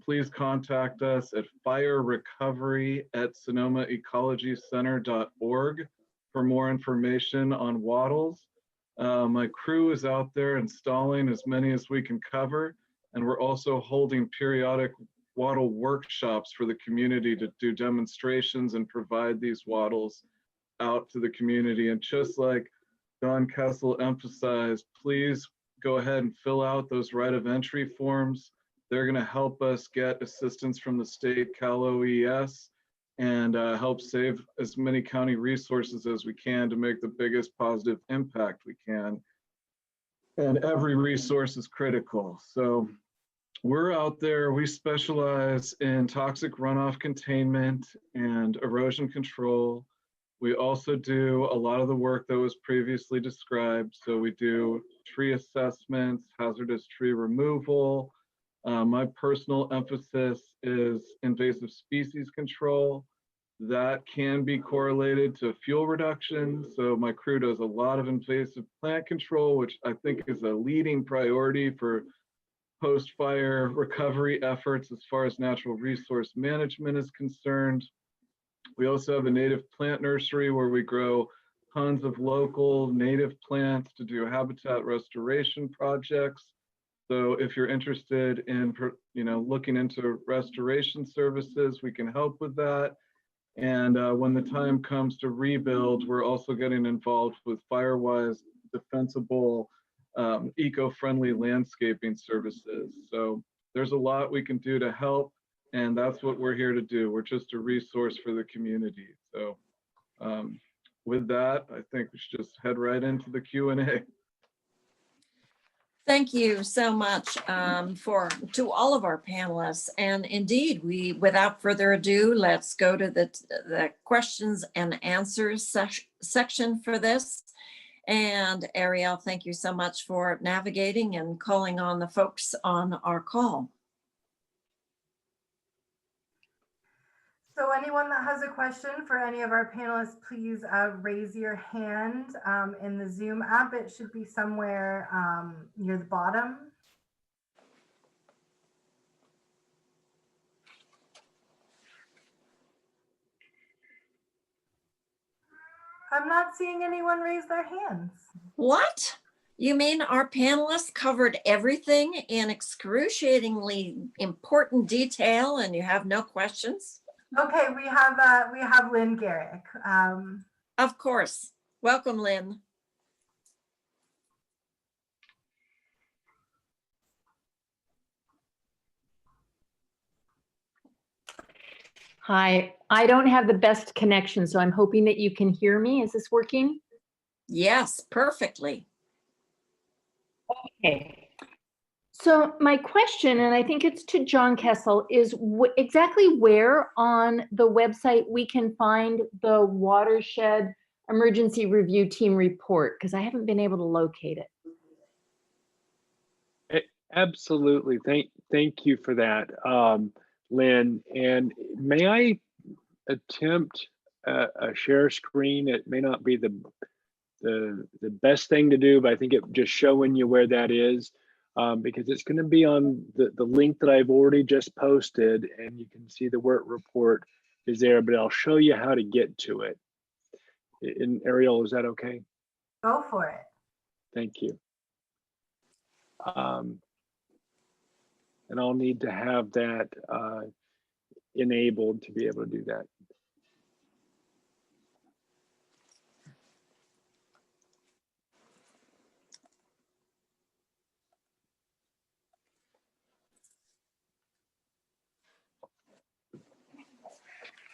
Please contact us at firerecovery@sonomaecologycenter.org for more information on wattles. My crew is out there installing as many as we can cover, and we're also holding periodic wattle workshops for the community to do demonstrations and provide these wattles out to the community. And just like Don Kessel emphasized, please go ahead and fill out those right of entry forms. They're going to help us get assistance from the state Cal OES and help save as many county resources as we can to make the biggest positive impact we can. And every resource is critical. So we're out there, we specialize in toxic runoff containment and erosion control. We also do a lot of the work that was previously described. So we do tree assessments, hazardous tree removal. My personal emphasis is invasive species control. That can be correlated to fuel reduction. So my crew does a lot of invasive plant control, which I think is a leading priority for post-fire recovery efforts as far as natural resource management is concerned. We also have a native plant nursery where we grow tons of local native plants to do habitat restoration projects. So if you're interested in, looking into restoration services, we can help with that. And when the time comes to rebuild, we're also getting involved with FireWise defensible, eco-friendly landscaping services. So there's a lot we can do to help. And that's what we're here to do. We're just a resource for the community. So with that, I think we should just head right into the Q&A. Thank you so much to all of our panelists. And indeed, without further ado, let's go to the questions and answers section for this. And Ariel, thank you so much for navigating and calling on the folks on our call. So anyone that has a question for any of our panelists, please raise your hand in the Zoom app. It should be somewhere near the bottom. I'm not seeing anyone raise their hands. What? You mean our panelists covered everything in excruciatingly important detail and you have no questions? Okay, we have Lynn Garrick. Of course. Welcome, Lynn. Hi, I don't have the best connection, so I'm hoping that you can hear me. Is this working? Yes, perfectly. Okay. So my question, and I think it's to John Kessel, is exactly where on the website we can find the Watershed Emergency Review Team report, because I haven't been able to locate it. Absolutely. Thank you for that, Lynn. And may I attempt a share screen? It may not be the best thing to do, but I think it just showing you where that is, because it's going to be on the link that I've already just posted, and you can see the work report is there, but I'll show you how to get to it. And Ariel, is that okay? Go for it. Thank you. And I'll need to have that enabled to be able to do that.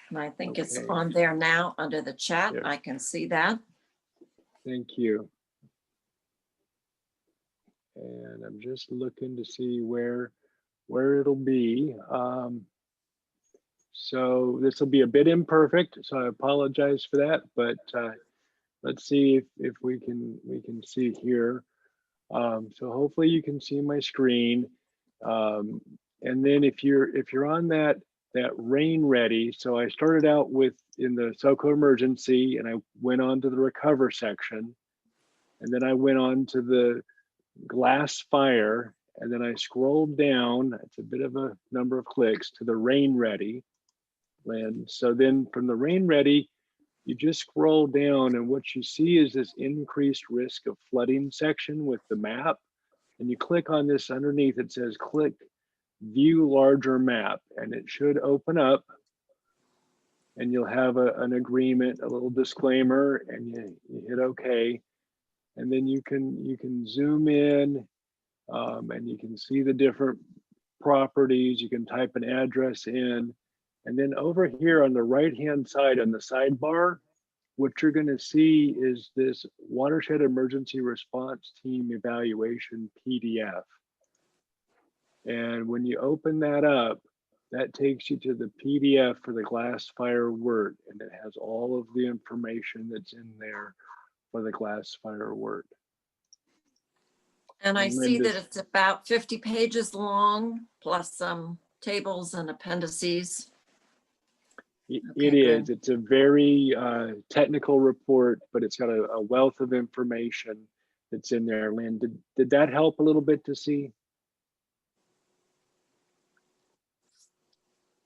And I think it's Okay. on there now under the chat. Yeah. I can see that. Thank you. And I'm just looking to see where it'll be. So this will be a bit imperfect, so I apologize for that, but let's see if we can see here. So hopefully you can see my screen. And then if you're on that rain ready, so I started out in the SoCo emergency, and I went on to the recover section, and then I went on to the glass fire, and then I scrolled down. It's a bit of a number of clicks to the rain ready, Lynn. So then from the rain ready, you just scroll down, and what you see is this increased risk of flooding section with the map, and you click on this underneath. It says click view larger map, and it should open up, and you'll have an agreement, a little disclaimer, and you hit OK, and then you can zoom in, and you can see the different properties. You can type an address in, and then over here on the right hand side on the sidebar, what you're going to see is this Watershed Emergency Response Team Evaluation PDF. And when you open that up, that takes you to the PDF for the glass fire work, and it has all of the information that's in there for the glass fire work. And I And see Linda's- that it's about 50 pages long, plus some tables and appendices. It Okay, is. good. It's a very technical report, but it's got a wealth of information that's in there. Lynn, did that help a little bit to see?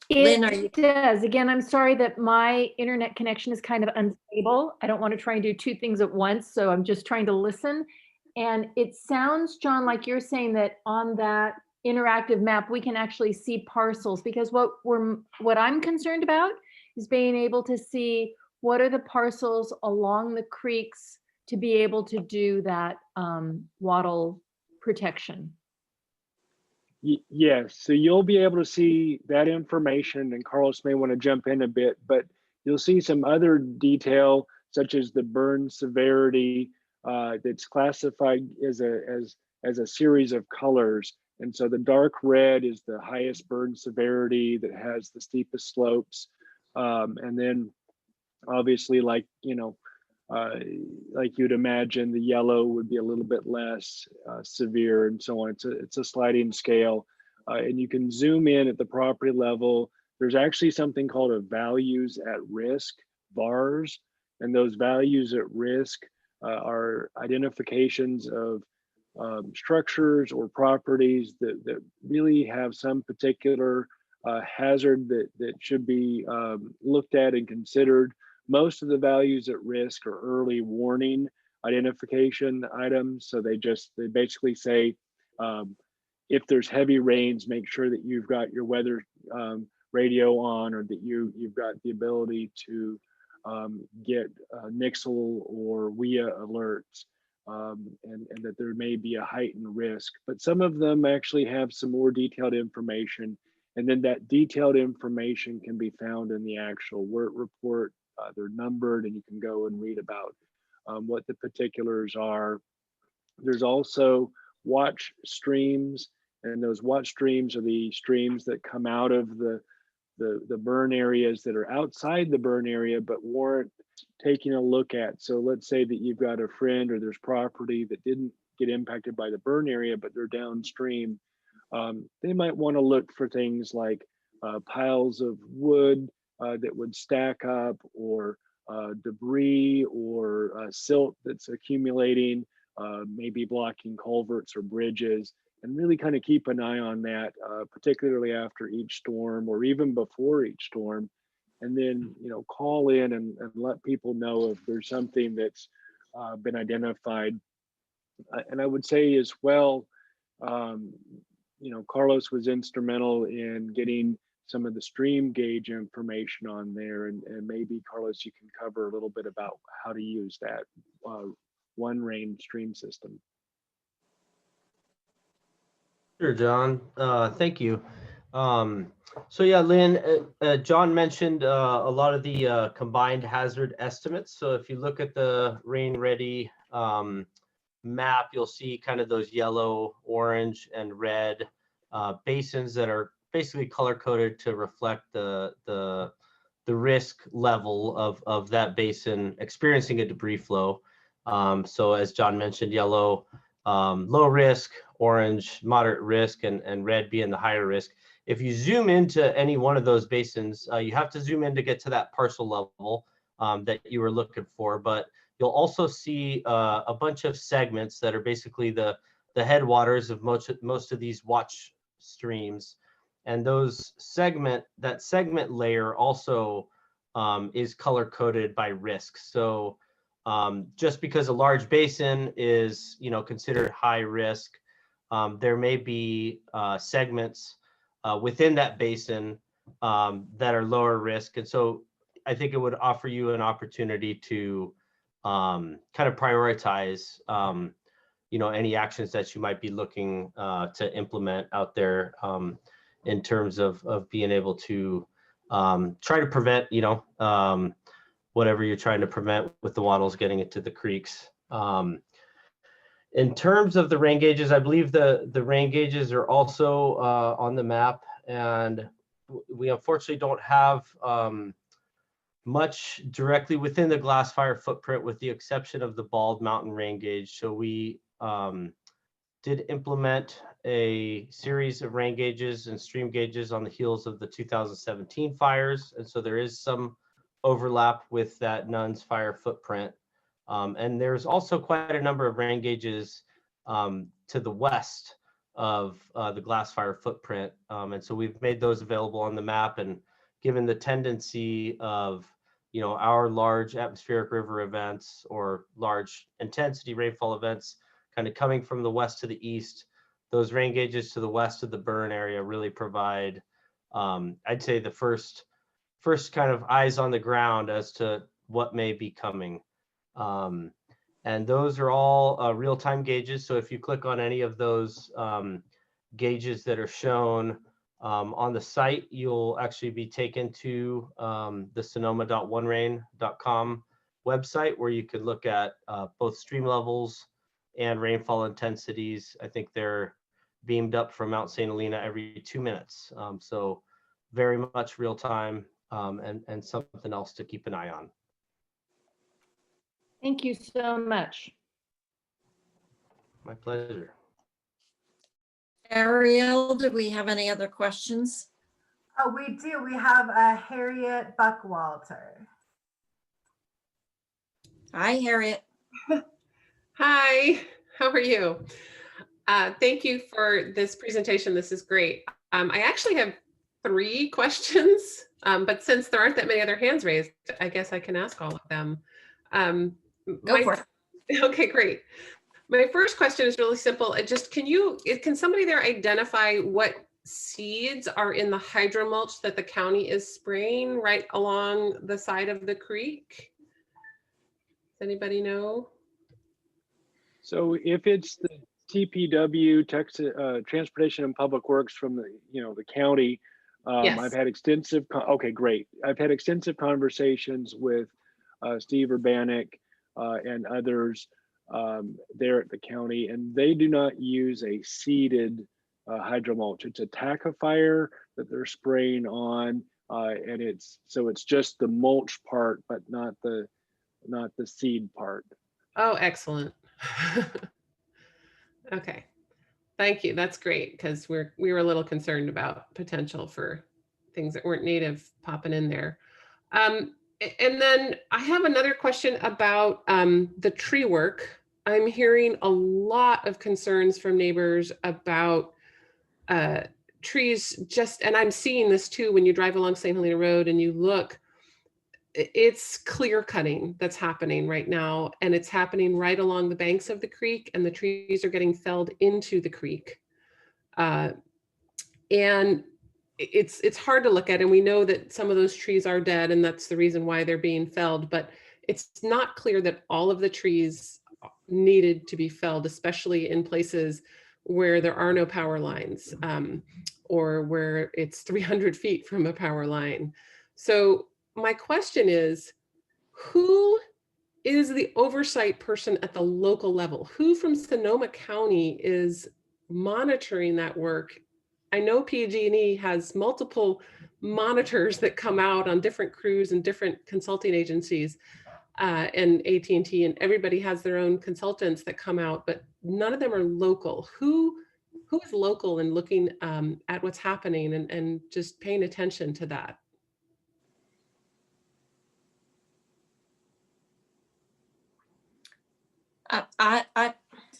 Lynn, are you- It does. Again, I'm sorry that my internet connection is kind of unstable. I don't want to try and do two things at once, so I'm just trying to listen. And it sounds, John, like you're saying that on that interactive map, we can actually see parcels, because what I'm concerned about is being able to see what are the parcels along the creeks to be able to do that wattle protection. Yes, so you'll be able to see that information, and Carlos may want to jump in a bit, but you'll see some other detail such as the burn severity that's classified as a series of colors. And so the dark red is the highest burn severity that has the steepest slopes. And then obviously, like, like you'd imagine, the yellow would be a little bit less severe and so on. It's a sliding scale. And you can zoom in at the property level. There's actually something called a values at risk, VARs. And those values at risk are identifications of structures or properties that really have some particular hazard that should be looked at and considered. Most of the values at risk are early warning identification items. So they basically say, if there's heavy rains, make sure that you've got your weather radio on, or that you've got the ability to get Nixle or WIA alerts, and that there may be a heightened risk. But some of them actually have some more detailed information. And then that detailed information can be found in the actual WERT report. They're numbered, and you can go and read about what the particulars are. There's also watch streams, and those watch streams are the streams that come out of the burn areas that are outside the burn area but warrant taking a look at. So let's say that you've got a friend or there's property that didn't get impacted by the burn area, but they're downstream. They might want to look for things like piles of wood that would stack up, or debris or silt that's accumulating, maybe blocking culverts or bridges, and really kind of keep an eye on that, particularly after each storm or even before each storm. And then, call in and let people know if there's something that's been identified. And I would say as well, Carlos was instrumental in getting some of the stream gauge information on there, and maybe Carlos, you can cover a little bit about how to use that one rain stream system. Sure, John. Thank you. So yeah, Lynn, John mentioned a lot of the combined hazard estimates. So if you look at the rain ready map, you'll see kind of those yellow, orange, and red basins that are basically color coded to reflect the risk level of that basin experiencing a debris flow. So as John mentioned, yellow, low risk, orange, moderate risk, and red being the higher risk. If you zoom into any one of those basins, you have to zoom in to get to that parcel level that you were looking for, but you'll also see a bunch of segments that are basically the headwaters of most of these watch streams. And that segment layer also is color coded by risk. So just because a large basin is considered high risk, there may be segments within that basin that are lower risk. And so I think it would offer you an opportunity to kind of prioritize any actions that you might be looking to implement out there in terms of being able to try to prevent whatever you're trying to prevent with the wattles getting into the creeks. In terms of the rain gauges, I believe the rain gauges are also on the map, and we unfortunately don't have much directly within the glass fire footprint, with the exception of the Bald Mountain rain gauge. So we did implement a series of rain gauges and stream gauges on the heels of the 2017 fires. And so there is some overlap with that Nuns fire footprint. And there's also quite a number of rain gauges to the west of the glass fire footprint. And so we've made those available on the map, and given the tendency of our large atmospheric river events or large intensity rainfall events kind of coming from the west to the east, those rain gauges to the west of the burn area really provide, I'd say, the first kind of eyes on the ground as to what may be coming. And those are all real-time gauges. So if you click on any of those gauges that are shown on the site. You'll actually be taken to the sonoma.onerain.com website, where you could look at both stream levels and rainfall intensities. I think they're beamed up from Mount St. Helena every 2 minutes. So very much real time, and something else to keep an eye on. Thank you so much. My pleasure. Ariel, do we have any other questions? Oh, we do. We have Harriet Buckwalter. Hi, Harriet. Hi, how are you? Thank you for this presentation. This is great. I actually have 3 questions, but since there aren't that many other hands raised, I guess I can ask all of them. Go for it. Okay, great. My first question is really simple. Can somebody there identify what seeds are in the hydromulch that the county is spraying right along the side of the creek? Does anybody know? So if it's the TPW, Texas Transportation and Public Works from the county, Yes. I've had extensive. Okay, great. I've had extensive conversations with Steve Urbanek and others there at the county, and they do not use a seeded hydromulch. It's a tackifier that they're spraying on, and it's just the mulch part, but not the seed part. Oh, excellent. Okay, thank you. That's great, because we were a little concerned about potential for things that weren't native popping in there. And then I have another question about the tree work. I'm hearing a lot of concerns from neighbors about trees and I'm seeing this too when you drive along St. Helena Road and you look, it's clear cutting that's happening right now, and it's happening right along the banks of the creek, and the trees are getting felled into the creek. And it's hard to look at, and we know that some of those trees are dead, and that's the reason why they're being felled, but it's not clear that all of the trees needed to be felled, especially in places where there are no power lines, or where it's 300 feet from a power line. So my question is, who is the oversight person at the local level? Who from Sonoma County is monitoring that work? I know PG&E has multiple monitors that come out on different crews and different consulting agencies, and AT&T, and everybody has their own consultants that come out, but none of them are local. Who is local and looking at what's happening and just paying attention to that?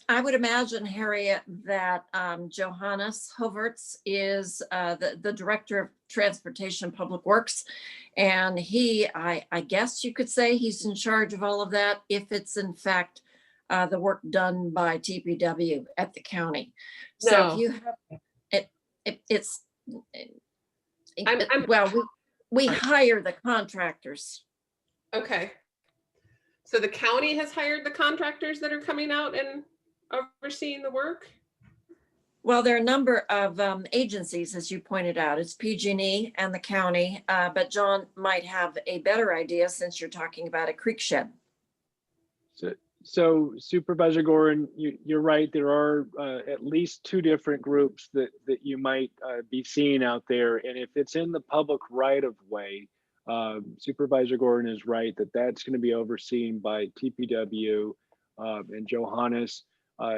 I would imagine, Harriet, that Johannes Hovertz is the Director of Transportation Public Works. And I guess you could say he's in charge of all of that if it's in fact the work done by TPW at the county. So No. if you have I'm well, we hire the contractors. Okay. So the county has hired the contractors that are coming out and overseeing the work? Well, there are a number of agencies, as you pointed out. It's PG&E and the county, but John might have a better idea since you're talking about a creek shed. So Supervisor Gorin, you're right. There are at least 2 different groups that you might be seeing out there. And if it's in the public right of way, Supervisor Gorin is right that that's going to be overseen by TPW, and Johannes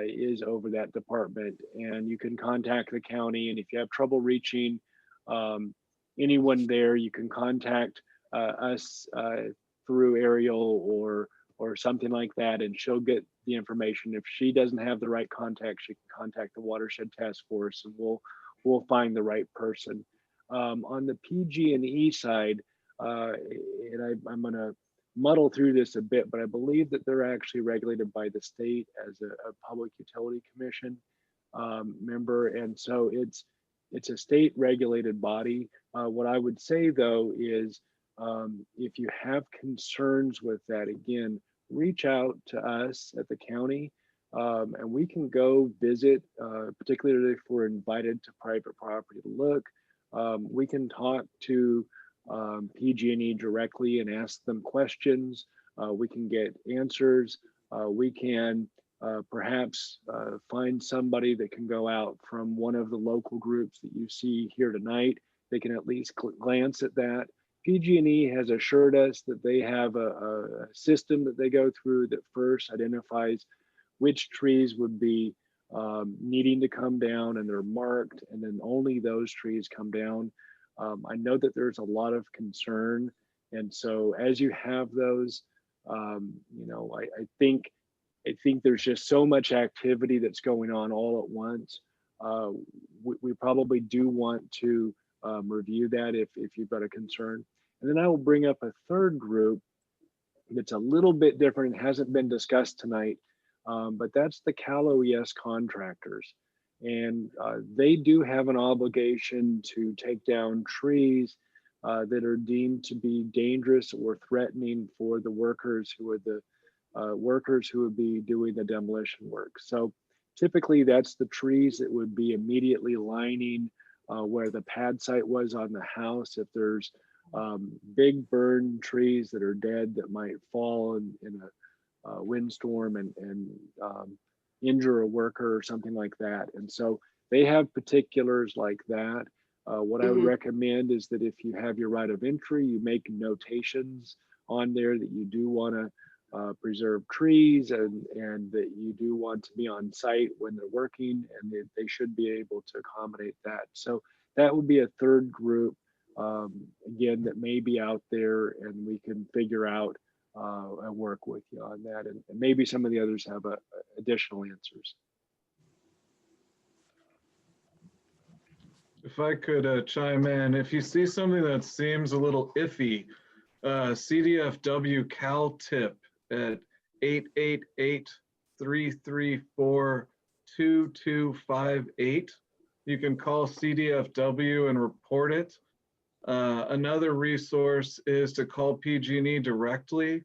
is over that department. And you can contact the county, and if you have trouble reaching anyone there, you can contact us through Ariel or something like that, and she'll get the information. If she doesn't have the right contact, she can contact the Watershed Taskforce, and we'll find the right person. On the PG&E side, and I'm going to muddle through this a bit, but I believe that they're actually regulated by the state as a public utility commission member, and so it's a state regulated body. What I would say though is, if you have concerns with that, again, reach out to us at the county. and we can go visit, particularly if we're invited to private property to look. We can talk to PG&E directly and ask them questions. We can get answers. We can perhaps find somebody that can go out from one of the local groups that you see here tonight. They can at least glance at that. PG&E has assured us that they have a system that they go through that first identifies which trees would be needing to come down, and they're marked, and then only those trees come down. I know that there's a lot of concern, and so as you have those, you know, I think there's just so much activity that's going on all at once. We probably do want to review that if you've got a concern. And then I will bring up a third group that's a little bit different and hasn't been discussed tonight, but that's the Cal OES contractors. And they do have an obligation to take down trees that are deemed to be dangerous or threatening for the workers who are the workers who would be doing the demolition work. So typically that's the trees that would be immediately lining where the pad site was on the house. If there's big burn trees that are dead that might fall in a windstorm and injure a worker or something like that. And so they have particulars like that. What I would recommend is that if you have your right of entry, you make notations on there that you do want to preserve trees and that you do want to be on site when they're working, and they should be able to accommodate that. So that would be a third group, again, that may be out there, and we can figure out and work with you on that. And maybe some of the others have additional answers. If I could chime in, if you see something that seems a little iffy, CDFW Cal tip at 888-334-2258. You can call CDFW and report it. Another resource is to call PG&E directly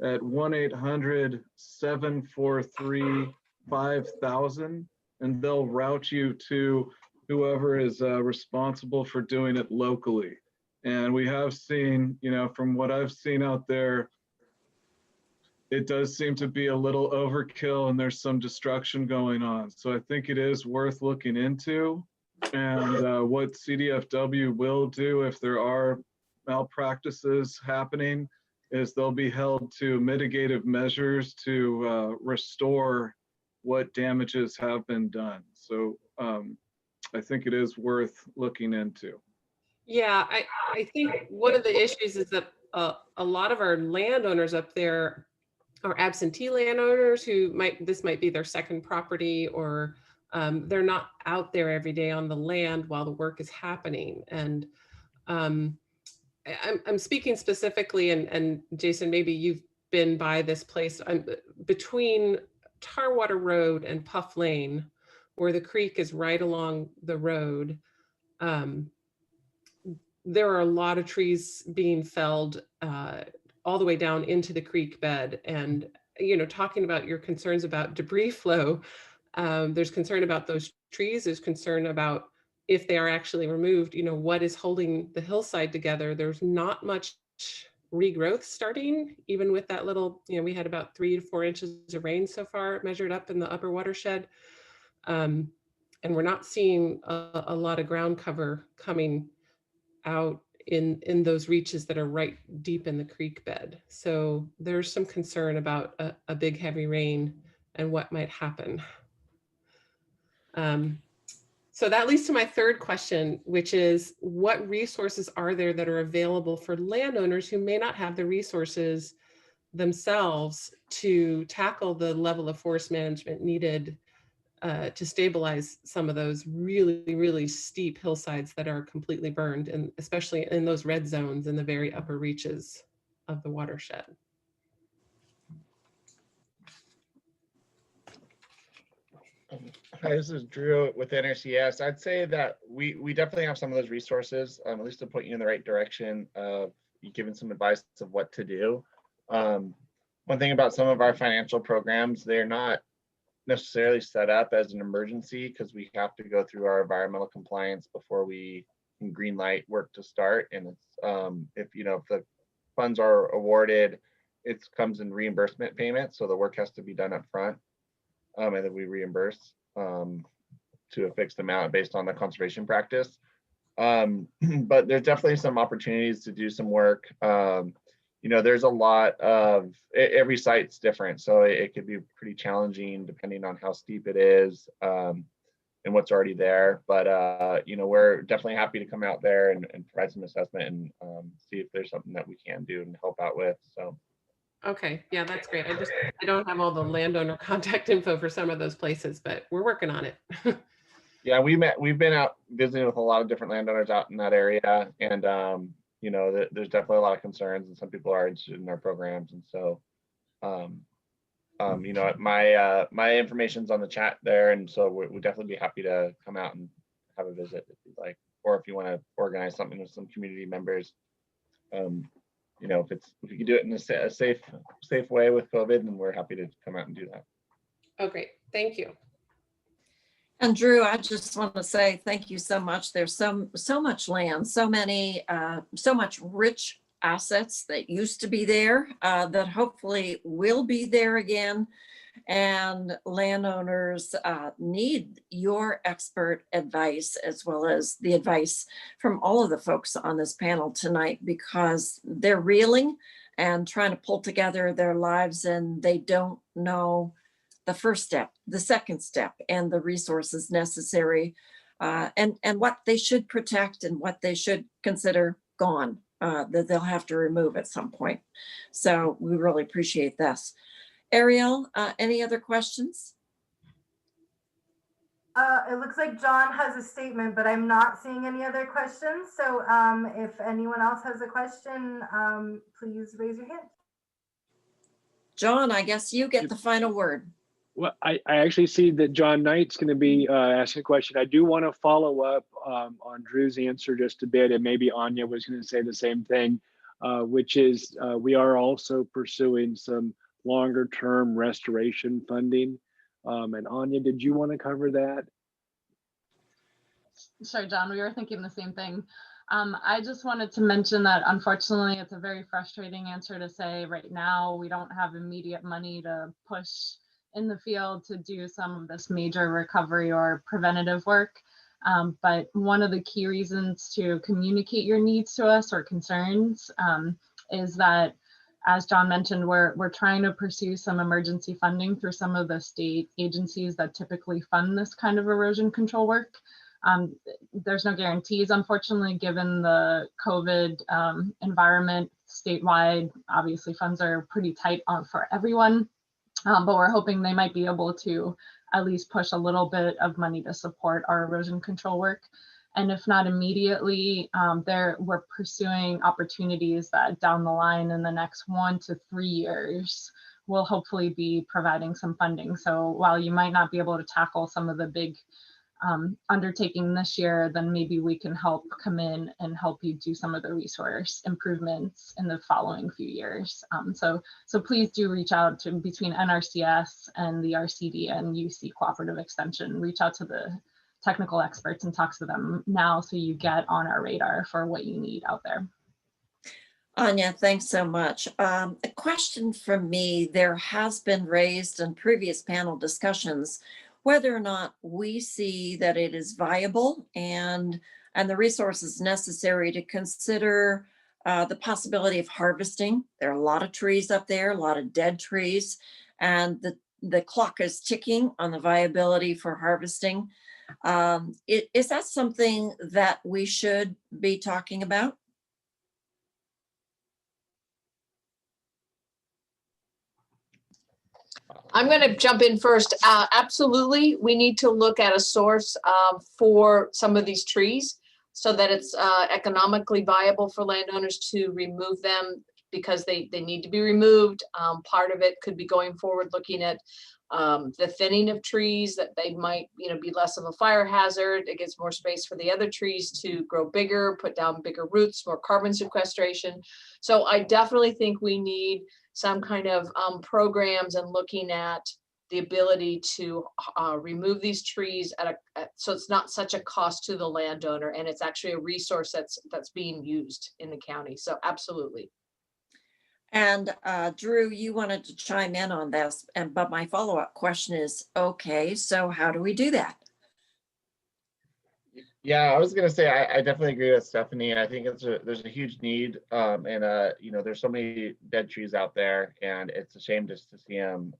at 1-800-743-5000, and they'll route you to whoever is responsible for doing it locally. And we have seen, you know, from what I've seen out there, it does seem to be a little overkill and there's some destruction going on. So I think it is worth looking into. And what CDFW will do if there are malpractices happening is they'll be held to mitigative measures to restore what damages have been done. So I think it is worth looking into. Yeah, I think one of the issues is that a lot of our landowners up there are absentee landowners who this might be their second property, or they're not out there every day on the land while the work is happening. And I'm speaking specifically, and Jason, maybe you've been by this place, between Tarwater Road and Puff Lane, where the creek is right along the road. There are a lot of trees being felled all the way down into the creek bed. And, you know, talking about your concerns about debris flow, there's concern about those trees. There's concern about if they are actually removed, you know, what is holding the hillside together. There's not much regrowth starting, even with that little, you know, we had about 3 to 4 inches of rain so far measured up in the upper watershed. And we're not seeing a lot of ground cover coming out in those reaches that are right deep in the creek bed. So there's some concern about a big heavy rain and what might happen. So that leads to my third question, which is, what resources are there that are available for landowners who may not have the resources themselves to tackle the level of forest management needed to stabilize some of those really, really steep hillsides that are completely burned, and especially in those red zones in the very upper reaches of the watershed? Hi, this is Drew with NRCS. I'd say that we definitely have some of those resources, at least to put you in the right direction of giving some advice of what to do. One thing about some of our financial programs, they're not necessarily set up as an emergency because we have to go through our environmental compliance before we can green light work to start. And it's if the funds are awarded, it comes in reimbursement payment, so the work has to be done up front, and then we reimburse to a fixed amount based on the conservation practice. But there's definitely some opportunities to do some work. There's a lot of, every site's different, so it could be pretty challenging depending on how steep it is and what's already there. But we're definitely happy to come out there and provide some assessment and see if there's something that we can do and help out with. So. Okay, yeah, that's great. I don't have all the landowner contact info for some of those places, but we're working on it. Yeah, we've been out visiting with a lot of different landowners out in that area, and there's definitely a lot of concerns, and some people are interested in our programs, and so my information's on the chat there, and so we'd definitely be happy to come out and have a visit if you'd like, or if you want to organize something with some community members. If you can do it in a safe way with COVID, then we're happy to come out and do that. Oh, great. Thank you. And Drew, I just want to say thank you so much. There's so much land, so much rich assets that used to be there that hopefully will be there again. And landowners need your expert advice as well as the advice from all of the folks on this panel tonight, because they're reeling and trying to pull together their lives, and they don't know the first step, the second step, and the resources necessary, and what they should protect and what they should consider gone, that they'll have to remove at some point. So we really appreciate this. Ariel, any other questions? It looks like John has a statement, but I'm not seeing any other questions. So if anyone else has a question, please raise your hand. John, I guess you get the final word. Well, I actually see that John Knight's going to be asking a question. I do want to follow up on Drew's answer just a bit, and maybe Anya was going to say the same thing, which is we are also pursuing some longer term restoration funding. And Anya, did you want to cover that? Sure, John, we were thinking the same thing. I just wanted to mention that unfortunately it's a very frustrating answer to say right now we don't have immediate money to push in the field to do some of this major recovery or preventative work. But one of the key reasons to communicate your needs to us or concerns is that, as John mentioned, we're trying to pursue some emergency funding through some of the state agencies that typically fund this kind of erosion control work. There's no guarantees, unfortunately, given the COVID environment statewide. Obviously, funds are pretty tight for everyone. But we're hoping they might be able to at least push a little bit of money to support our erosion control work. And if not immediately, we're pursuing opportunities that down the line in the next 1 to 3 years will hopefully be providing some funding. So while you might not be able to tackle some of the big undertaking this year, then maybe we can help come in and help you do some of the resource improvements in the following few years. So please do reach out to between NRCS and the RCD and UC Cooperative Extension. Reach out to the technical experts and talk to them now so you get on our radar for what you need out there. Anya, thanks so much. A question from me, there has been raised in previous panel discussions whether or not we see that it is viable and the resources necessary to consider the possibility of harvesting. There are a lot of trees up there, a lot of dead trees, and the clock is ticking on the viability for harvesting. Is that something that we should be talking about? I'm going to jump in first. Absolutely, we need to look at a source for some of these trees so that it's economically viable for landowners to remove them because they need to be removed. Part of it could be going forward looking at the thinning of trees, that they might be less of a fire hazard. It gives more space for the other trees to grow bigger, put down bigger roots, more carbon sequestration. So I definitely think we need some kind of programs and looking at the ability to remove these trees so it's not such a cost to the landowner, and it's actually a resource that's being used in the county. So absolutely. And Drew, you wanted to chime in on this, but my follow-up question is, okay, so how do we do that? Yeah, I was gonna say I definitely agree with Stephanie. I think there's a huge need, and there's so many dead trees out there, and it's a shame just to see them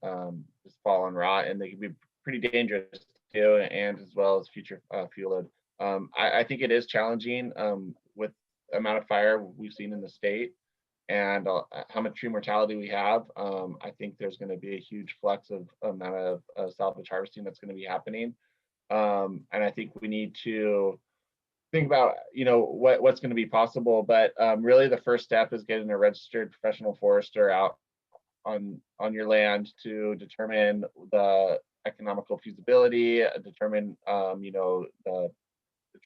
just fall and rot, and they can be pretty dangerous too, and as well as future fuel load. I think it is challenging with the amount of fire we've seen in the state and how much tree mortality we have. I think there's going to be a huge flux of amount of salvage harvesting that's going to be happening. And I think we need to think about, what's going to be possible. But really, the first step is getting a registered professional forester out on your land to determine the economical feasibility, determine, the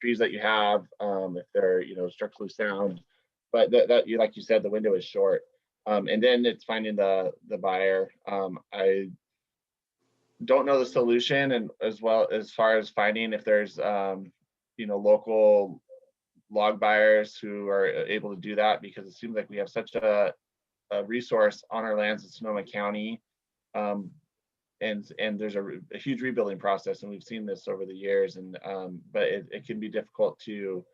trees that you have, if they're, structurally sound. But that like you said, the window is short. And then it's finding the buyer. I don't know the solution, and as well as far as finding if there's local log buyers who are able to do that, because it seems like we have such a resource on our lands in Sonoma County, and there's a huge rebuilding process, and we've seen this over the years, and but it can be difficult to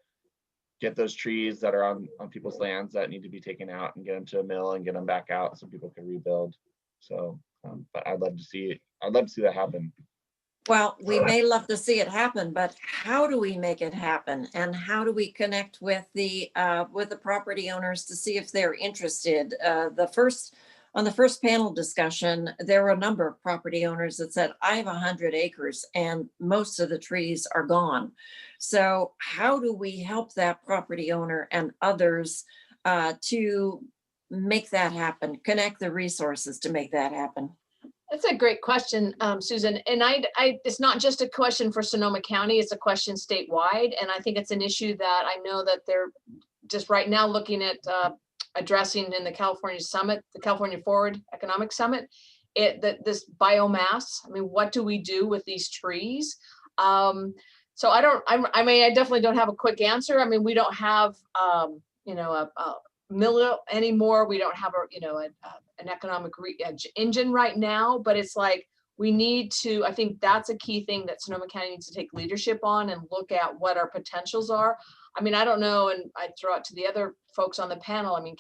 get those trees that are on people's lands that need to be taken out and get them to a mill and get them back out so people can rebuild. So but I'd love to see that happen. Well, we may love to see it happen, but how do we make it happen? And how do we connect with the property owners to see if they're interested? On the first panel discussion, there were a number of property owners that said, I have 100 acres and most of the trees are gone. So how do we help that property owner and others to make that happen, connect the resources to make that happen? That's a great question, Susan. And it's not just a question for Sonoma County, it's a question statewide. And I think it's an issue that I know that they're just right now looking at addressing in the California Summit, the California Forward Economic Summit, this biomass. I mean, what do we do with these trees? So I definitely don't have a quick answer. I mean, we don't have, a mill anymore. We don't have an economic engine right now, but it's like, we need to, I think that's a key thing that Sonoma County needs to take leadership on and look at what our potentials are. I mean, I don't know, and I throw it to the other folks on the panel. I mean,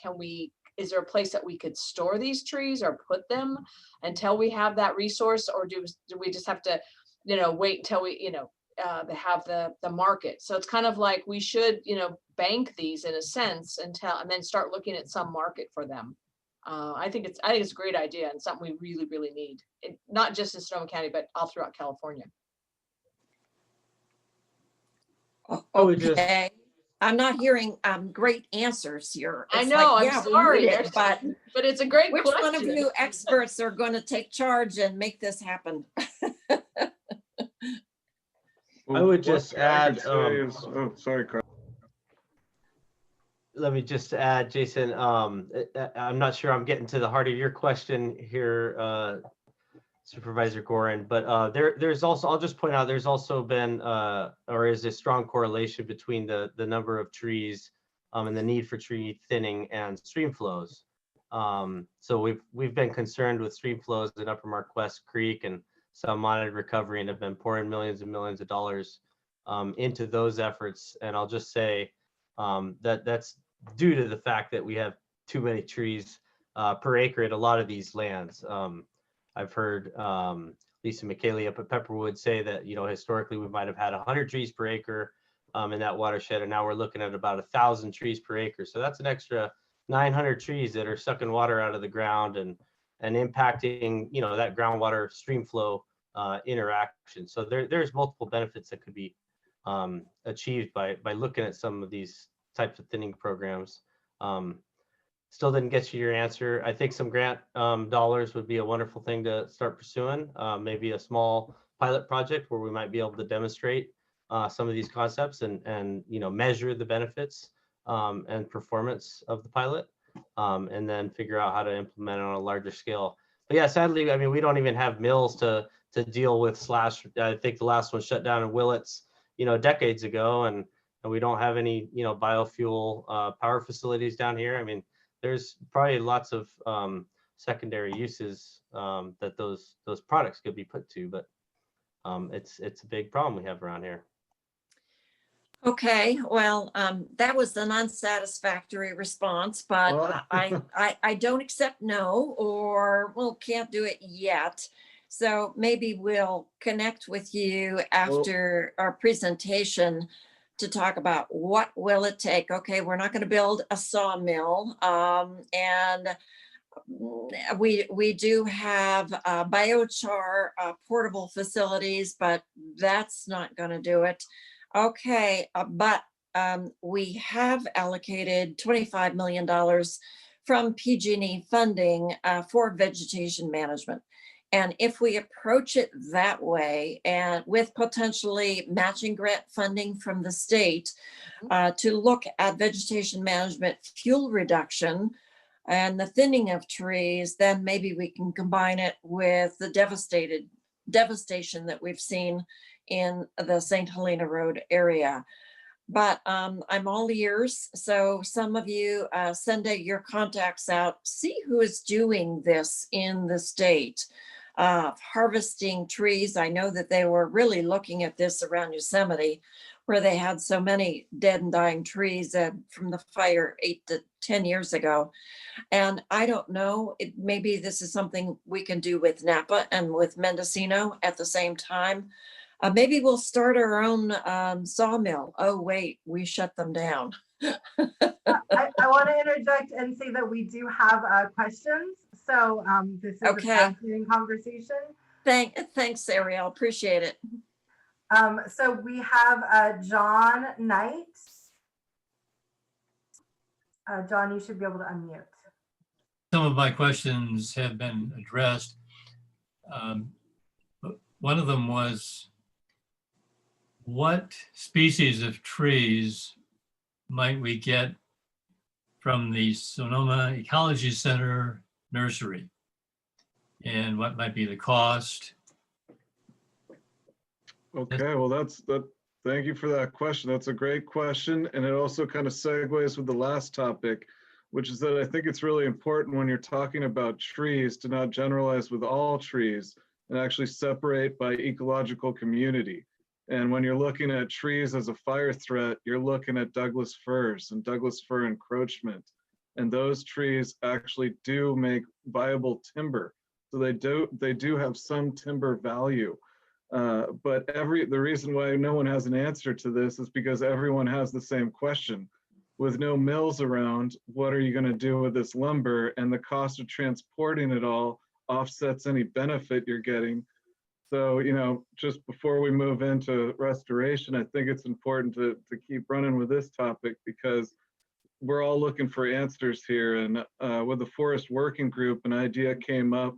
is there a place that we could store these trees or put them until we have that resource? Or do we just have to, wait until we, have the market? So it's kind of like we should, bank these in a sense and then start looking at some market for them. I think it's a great idea and something we really, really need. Not just in Sonoma County, but all throughout California. Okay. I'm not hearing great answers here. I know, I'm sorry, but it's a great which question. one of you experts are going to take charge and make this happen? I would just add, sorry, Carl. Let me just add, Jason, I'm not sure I'm getting to the heart of your question here, Supervisor Gorin, but there's also, I'll just point out, there's also been, or is a strong correlation between the number of trees and the need for tree thinning and stream flows. So we've been concerned with stream flows in Upper Marquess Creek and some monitored recovery, and have been pouring millions and millions of dollars into those efforts. And I'll just say that's due to the fact that we have too many trees per acre at a lot of these lands. I've heard Lisa McKaylee up at Pepperwood say that, historically we might have had 100 trees per acre in that watershed, and now we're looking at about 1,000 trees per acre. So that's an extra 900 trees that are sucking water out of the ground and impacting, that groundwater stream flow interaction. So there's multiple benefits that could be achieved by looking at some of these types of thinning programs. Still didn't get you your answer. I think some grant dollars would be a wonderful thing to start pursuing. Maybe a small pilot project where we might be able to demonstrate some of these concepts and measure the benefits and performance of the pilot, and then figure out how to implement it on a larger scale. But yeah, sadly, I mean, we don't even have mills to deal with slash. I think the last one shut down in Willits, decades ago, and we don't have any, biofuel power facilities down here. I mean, there's probably lots of secondary uses that those products could be put to, but it's a big problem we have around here. Okay, well, that was an unsatisfactory response, but Well- I don't accept no, or well, can't do it yet. So maybe we'll connect with you after our presentation to talk about what will it take. Okay, we're not going to build a sawmill, and we do have biochar portable facilities, but that's not going to do it. Okay, but we have allocated $25 million from PG&E funding for vegetation management. And if we approach it that way, and with potentially matching grant funding from the state to look at vegetation management, fuel reduction, and the thinning of trees, then maybe we can combine it with the devastation that we've seen in the St. Helena Road area. But I'm all ears. So some of you send your contacts out, see who is doing this in the state, harvesting trees. I know that they were really looking at this around Yosemite, where they had so many dead and dying trees from the fire 8 to 10 years ago. And I don't know, maybe this is something we can do with Napa and with Mendocino at the same time. Maybe we'll start our own sawmill. Oh, wait, we shut them down. I want to interject and say that we do have questions. So this is a fascinating conversation. Thanks, Ariel. Appreciate it. So we have John Knight. John, you should be able to unmute. Some of my questions have been addressed. One of them was, what species of trees might we get from the Sonoma Ecology Center nursery? And what might be the cost? Okay, well, thank you for that question. That's a great question. And it also kind of segues with the last topic, which is that I think it's really important when you're talking about trees to not generalize with all trees and actually separate by ecological community. And when you're looking at trees as a fire threat, you're looking at Douglas firs and Douglas fir encroachment. And those trees actually do make viable timber. So they do have some timber value. But the reason why no one has an answer to this is because everyone has the same question. With no mills around, what are you going to do with this lumber? And the cost of transporting it all offsets any benefit you're getting. So, just before we move into restoration, I think it's important to keep running with this topic because we're all looking for answers here. And with the Forest Working Group, an idea came up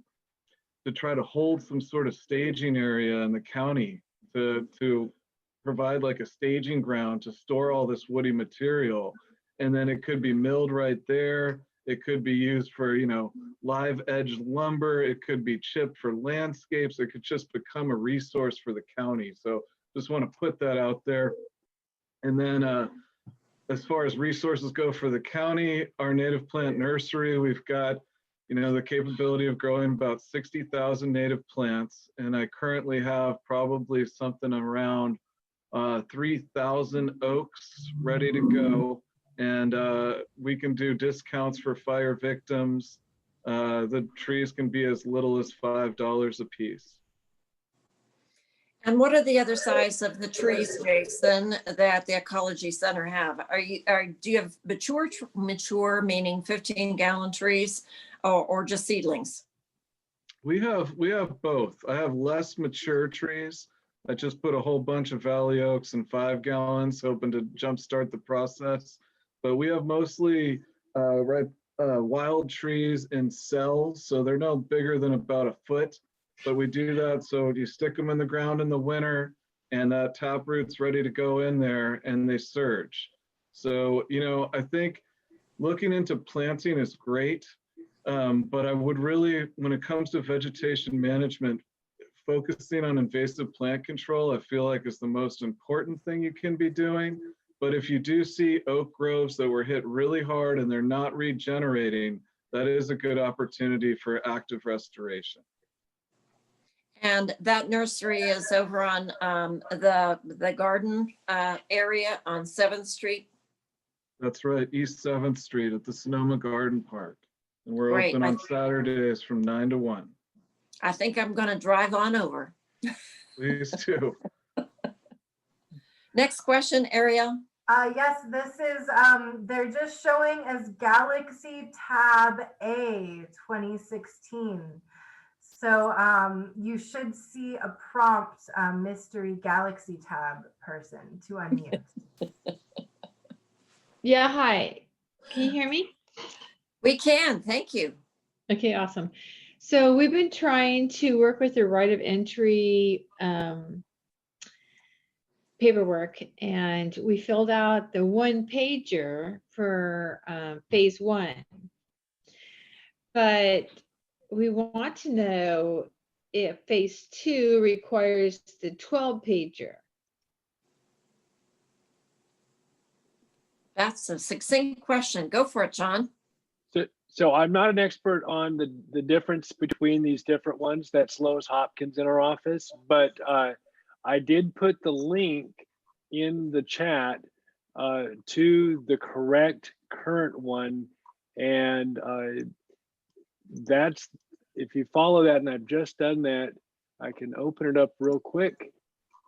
to try to hold some sort of staging area in the county to provide like a staging ground to store all this woody material. And then it could be milled right there. It could be used for, live edge lumber. It could be chipped for landscapes. It could just become a resource for the county. So just want to put that out there. And then as far as resources go for the county, our native plant nursery, we've got, the capability of growing about 60,000 native plants. And I currently have probably something around 3,000 oaks ready to go. And we can do discounts for fire victims. The trees can be as little as $5 a piece. And what are the other size of the trees, Jason, that the Ecology Center have? Do you have mature meaning 15-gallon trees, or just seedlings? We have both. I have less mature trees. I just put a whole bunch of valley oaks in 5 gallons, hoping to jumpstart the process. But we have mostly wild trees in cells, so they're no bigger than about a foot. But we do that so you stick them in the ground in the winter, and that taproot's ready to go in there, and they surge. So, I think looking into planting is great, But I would really, when it comes to vegetation management, focusing on invasive plant control, I feel like is the most important thing you can be doing. But if you do see oak groves that were hit really hard and they're not regenerating, that is a good opportunity for active restoration. And that nursery is over on the garden area on 7th Street. That's right, East 7th Street at the Sonoma Garden Park. And we're Great. open on Saturdays from 9 to 1. I think I'm going to drive on over. Please do. Next question, Ariel. Yes, this is, they're just showing as Galaxy Tab A 2016. So you should see a prompt, mystery Galaxy Tab person to unmute. Yeah, hi. Can you hear me? We can, thank you. Okay, awesome. So we've been trying to work with the right of entry paperwork, and we filled out the one pager for phase 1. But we want to know if phase 2 requires the 12 pager. That's a succinct question. Go for it, John. So I'm not an expert on the difference between these different ones. That's Lois Hopkins in our office, but I did put the link in the chat to the correct current one. And that's, if you follow that, and I've just done that, I can open it up real quick.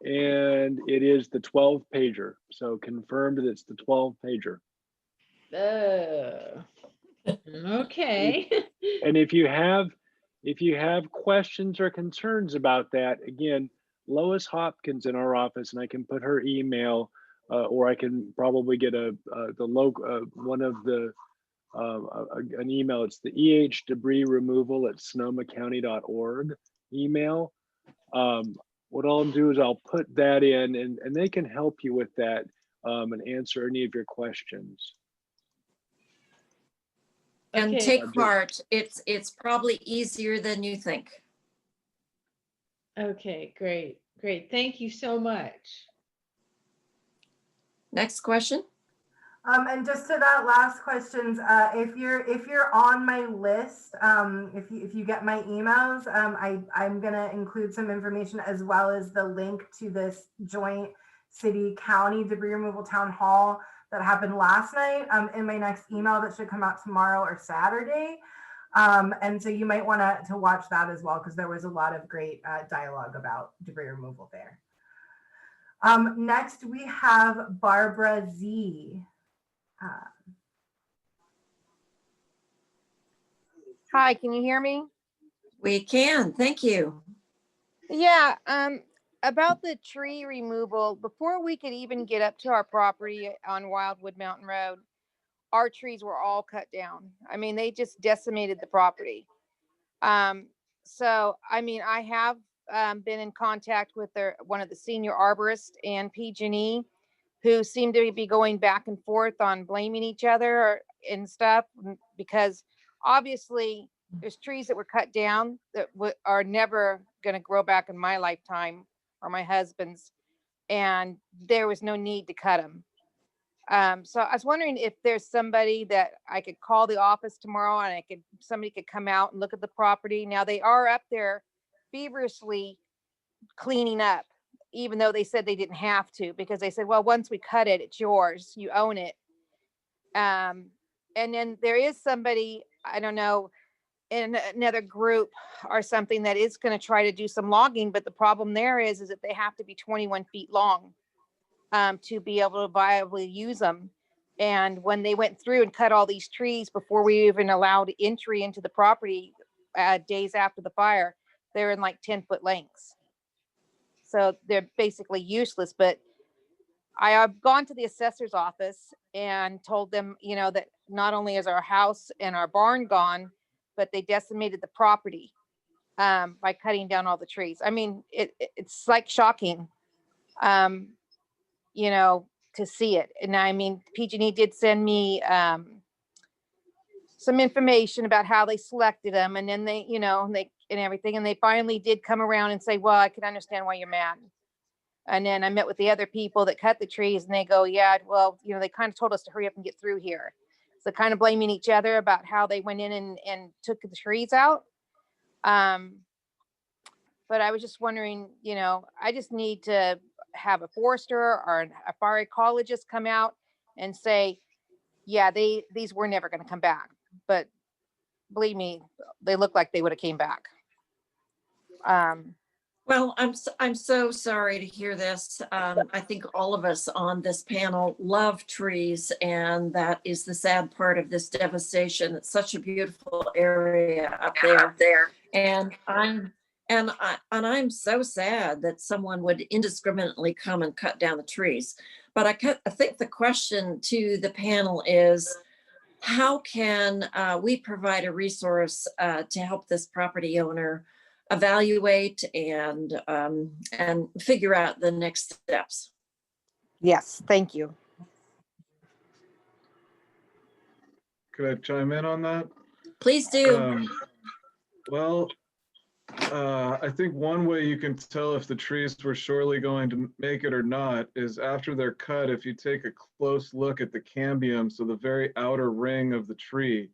And it is the 12 pager. So confirmed that it's the 12 pager. Okay. And if you have questions or concerns about that, again, Lois Hopkins in our office, and I can put her email, or I can probably get an email. It's the debris removal at sonomacounty.org email. What I'll do is I'll put that in, and they can help you with that and answer any of your questions. And Okay. take heart, it's probably easier than you think. Okay, great. Thank you so much. Next question. And just to that last questions, if you're on my list, if you get my emails, I'm gonna include some information as well as the link to this joint city county debris removal town hall that happened last night in my next email that should come out tomorrow or Saturday. And so you might want to watch that as well, because there was a lot of great dialogue about debris removal there. Next, we have Barbara Z. Hi, can you hear me? We can, thank you. Yeah, about the tree removal, before we could even get up to our property on Wildwood Mountain Road, our trees were all cut down. I mean, they just decimated the property. So, I mean, I have been in contact with one of the senior arborists and PG&E, who seem to be going back and forth on blaming each other and stuff, because obviously there's trees that were cut down that are never going to grow back in my lifetime or my husband's, and there was no need to cut them. So I was wondering if there's somebody that I could call the office tomorrow and somebody could come out and look at the property. Now they are up there feverishly cleaning up, even though they said they didn't have to, because they said, well, once we cut it, it's yours, you own it. And then there is somebody, I don't know, in another group or something that is going to try to do some logging, but the problem there is that they have to be 21 feet long to be able to viably use them. And when they went through and cut all these trees before we even allowed entry into the property days after the fire, they're in like 10-foot lengths. So they're basically useless. But I have gone to the assessor's office and told them, you know, that not only is our house and our barn gone, but they decimated the property by cutting down all the trees. I mean, it's like shocking, you know, to see it. And I mean, PG&E did send me some information about how they selected them, and then they, and everything, and they finally did come around and say, well, I can understand why you're mad. And then I met with the other people that cut the trees, and they go, yeah, well, they kind of told us to hurry up and get through here. So kind of blaming each other about how they went in and took the trees out. But I was just wondering, I just need to have a forester or a fire ecologist come out and say, yeah, these were never going to come back. But believe me, they look like they would have came back. Well, I'm so sorry to hear this. I think all of us on this panel love trees, and that is the sad part of this devastation. It's such a beautiful area up there. And I'm so sad that someone would indiscriminately come and cut down the trees. But I think the question to the panel is, how can we provide a resource to help this property owner evaluate and figure out the next steps? Yes, thank you. Could I chime in on that? Please do. Well, I think one way you can tell if the trees were surely going to make it or not is after they're cut, if you take a close look at the cambium, so the very outer ring of the tree,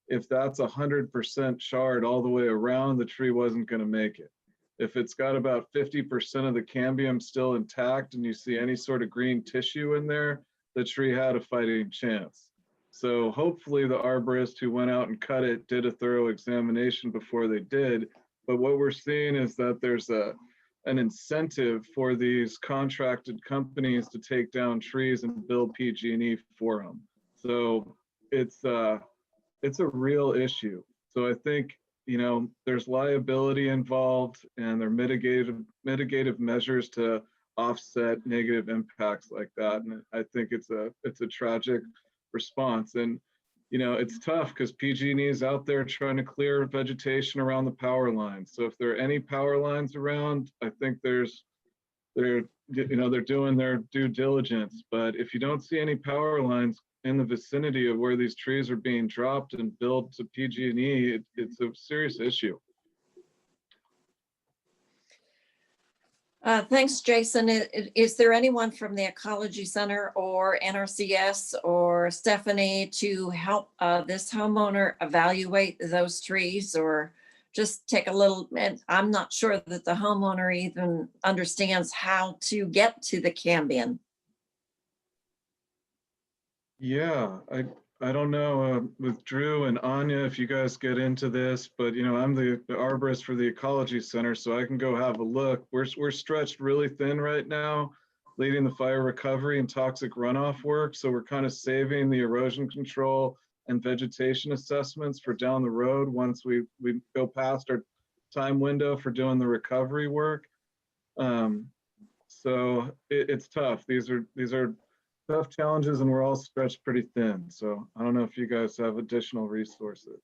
if that's 100% charred all the way around, the tree wasn't going to make it. If it's got about 50% of the cambium still intact and you see any sort of green tissue in there, the tree had a fighting chance. So hopefully the arborist who went out and cut it did a thorough examination before they did. But what we're seeing is that there's an incentive for these contracted companies to take down trees and build PG&E for them. So it's a real issue. So I think, there's liability involved, and there are mitigative measures to offset negative impacts like that. And I think it's a tragic response. And, it's tough because PG&E is out there trying to clear vegetation around the power lines. So if there are any power lines around, I think they're doing their due diligence. But if you don't see any power lines in the vicinity of where these trees are being dropped and billed to PG&E, it's a serious issue. Thanks, Jason. Is there anyone from the Ecology Center or NRCS or Stephanie to help this homeowner evaluate those trees, or just take a little, and I'm not sure that the homeowner even understands how to get to the cambium. Yeah, I don't know with Drew and Anya if you guys get into this, but I'm the arborist for the Ecology Center, so I can go have a look. We're stretched really thin right now, leading the fire recovery and toxic runoff work. So we're kind of saving the erosion control and vegetation assessments for down the road once we go past our time window for doing the recovery work. So it's tough. These are tough challenges, and we're all stretched pretty thin. So I don't know if you guys have additional resources.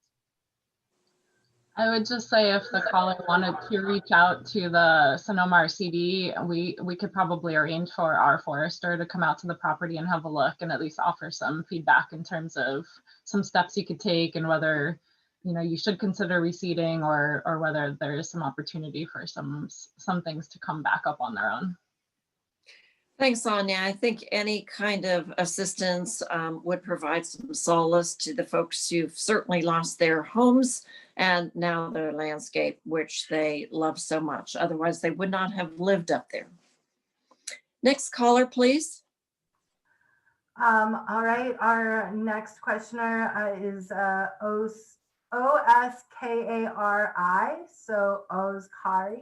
I would just say if the caller wanted to reach out to the Sonoma RCD, we could probably arrange for our forester to come out to the property and have a look and at least offer some feedback in terms of some steps you could take and whether you should consider reseeding or whether there is some opportunity for some things to come back up on their own. Thanks, Anya. I think any kind of assistance would provide some solace to the folks who've certainly lost their homes and now their landscape, which they love so much. Otherwise, they would not have lived up there. Next caller, please. All right, our next questioner is O-S-K-A-R-I, so Oskari.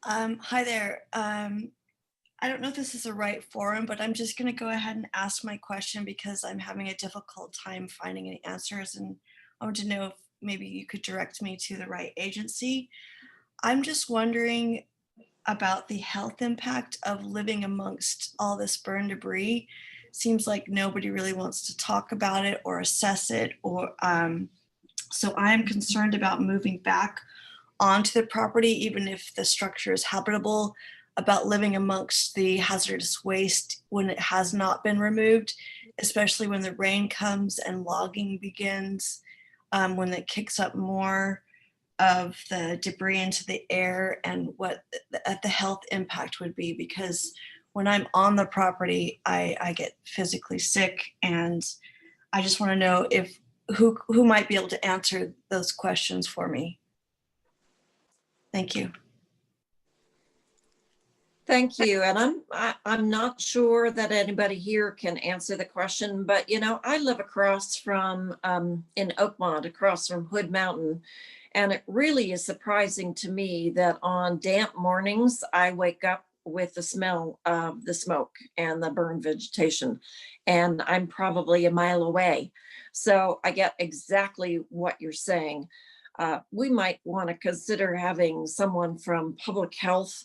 Hi there. I don't know if this is the right forum, but I'm just going to go ahead and ask my question because I'm having a difficult time finding any answers, and I want to know if maybe you could direct me to the right agency. I'm just wondering about the health impact of living amongst all this burned debris. Seems like nobody really wants to talk about it or assess it, or so I'm concerned about moving back onto the property, even if the structure is habitable. about living amongst the hazardous waste when it has not been removed, especially when the rain comes and logging begins, when it kicks up more of the debris into the air, and what the health impact would be. Because when I'm on the property, I get physically sick, and I just want to know if who might be able to answer those questions for me. Thank you. Thank you. And I'm not sure that anybody here can answer the question, but you know, I live across from in Oakmont, across from Hood Mountain. And it really is surprising to me that on damp mornings, I wake up with the smell of the smoke and the burned vegetation, and I'm probably a mile away. So I get exactly what you're saying. We might want to consider having someone from public health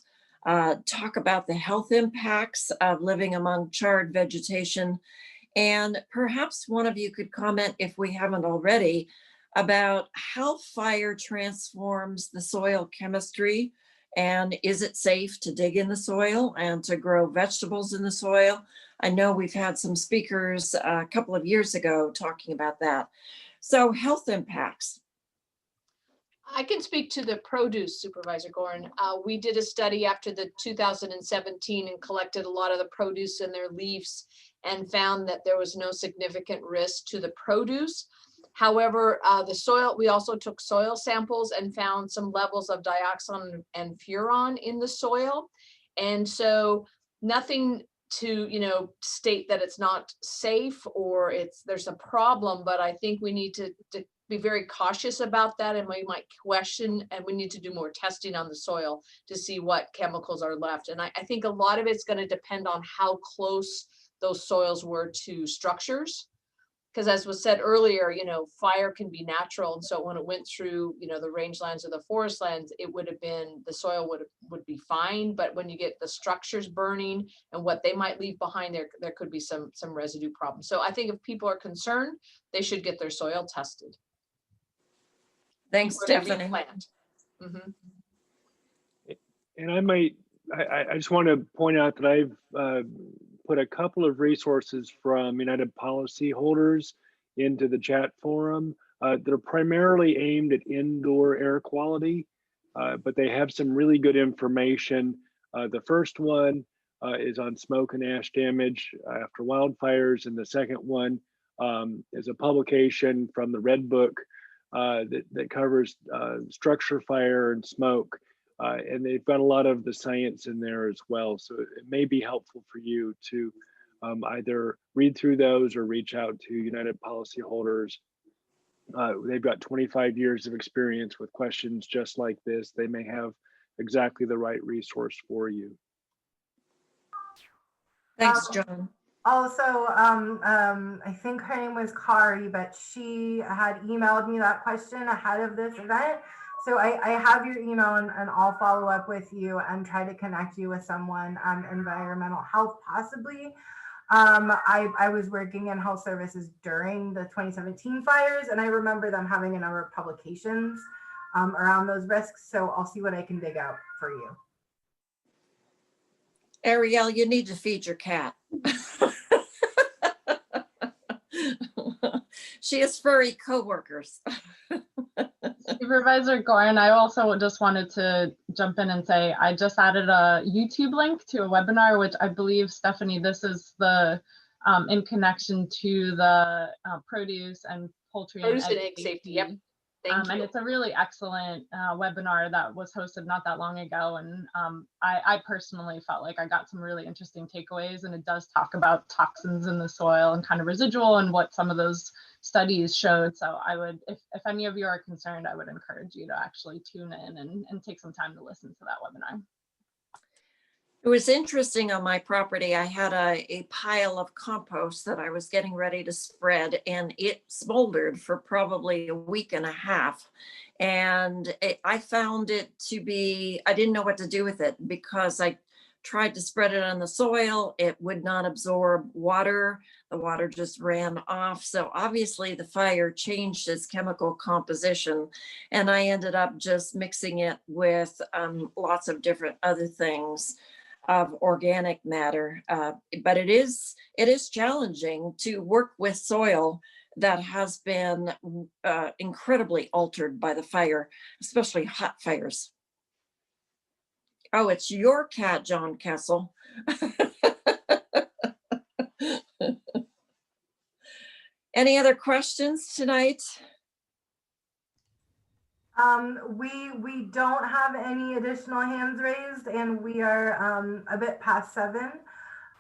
talk about the health impacts of living among charred vegetation. And perhaps one of you could comment, if we haven't already, about how fire transforms the soil chemistry, and is it safe to dig in the soil and to grow vegetables in the soil? I know we've had some speakers a couple of years ago talking about that. So health impacts. I can speak to the produce, Supervisor Gorin. We did a study after the 2017 and collected a lot of the produce and their leaves and found that there was no significant risk to the produce. However, the soil, we also took soil samples and found some levels of dioxin and furon in the soil. And so nothing to, you know, state that it's not safe or there's a problem, but I think we need to be very cautious about that, and we might question, and we need to do more testing on the soil to see what chemicals are left. And I think a lot of it's going to depend on how close those soils were to structures. Because as was said earlier, you know, fire can be natural. And so when it went through, you know, the rangelands or the forest lands, it would have been, the soil would be fine. But when you get the structures burning and what they might leave behind, there could be some residue problems. So I think if people are concerned, they should get their soil tested. Thanks, Stephanie. Mm-hmm. And I just want to point out that I've put a couple of resources from United Policyholders into the chat forum. They're primarily aimed at indoor air quality, but they have some really good information. The first one is on smoke and ash damage after wildfires, and the second one is a publication from the Red Book that covers structure fire and smoke. And they've got a lot of the science in there as well. So it may be helpful for you to either read through those or reach out to United Policyholders. They've got 25 years of experience with questions just like this. They may have exactly the right resource for you. Thanks, John. Also, I think her name was Kari, but she had emailed me that question ahead of this event. So I have your email, and I'll follow up with you and try to connect you with someone, environmental health possibly. I was working in health services during the 2017 fires, and I remember them having a number of publications around those risks. So I'll see what I can dig out for you. Ariel, you need to feed your cat. She has furry coworkers. Supervisor Gorin, I also just wanted to jump in and say, I just added a YouTube link to a webinar, which I believe, Stephanie, this is the in connection to the produce and poultry and egg safety. Yep. Thank you. And it's a really excellent webinar that was hosted not that long ago. And I personally felt like I got some really interesting takeaways, and it does talk about toxins in the soil and kind of residual and what some of those studies showed. So I would, if any of you are concerned, I would encourage you to actually tune in and take some time to listen to that webinar. It was interesting. On my property, I had a pile of compost that I was getting ready to spread, and it smoldered for probably a week and a half. And I found it to be, I didn't know what to do with it, because I tried to spread it on the soil. It would not absorb water. The water just ran off. So obviously the fire changed its chemical composition, and I ended up just mixing it with lots of different other things of organic matter. But it is challenging to work with soil that has been incredibly altered by the fire, especially hot fires. Oh, it's your cat, John Kessel. Any other questions tonight? We don't have any additional hands raised, and we are a bit past 7.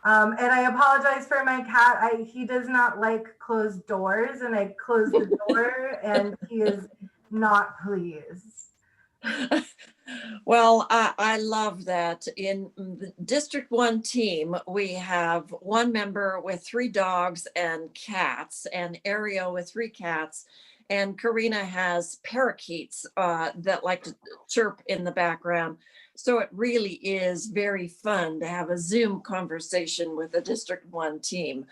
And I apologize for my cat. He does not like closed doors, and I closed the door and he is not pleased. Well, I love that. In the District 1 team, we have 1 member with 3 dogs and cats, and Ariel with 3 cats. And Karina has parakeets that like to chirp in the background. So it really is very fun to have a Zoom conversation with the District 1 team.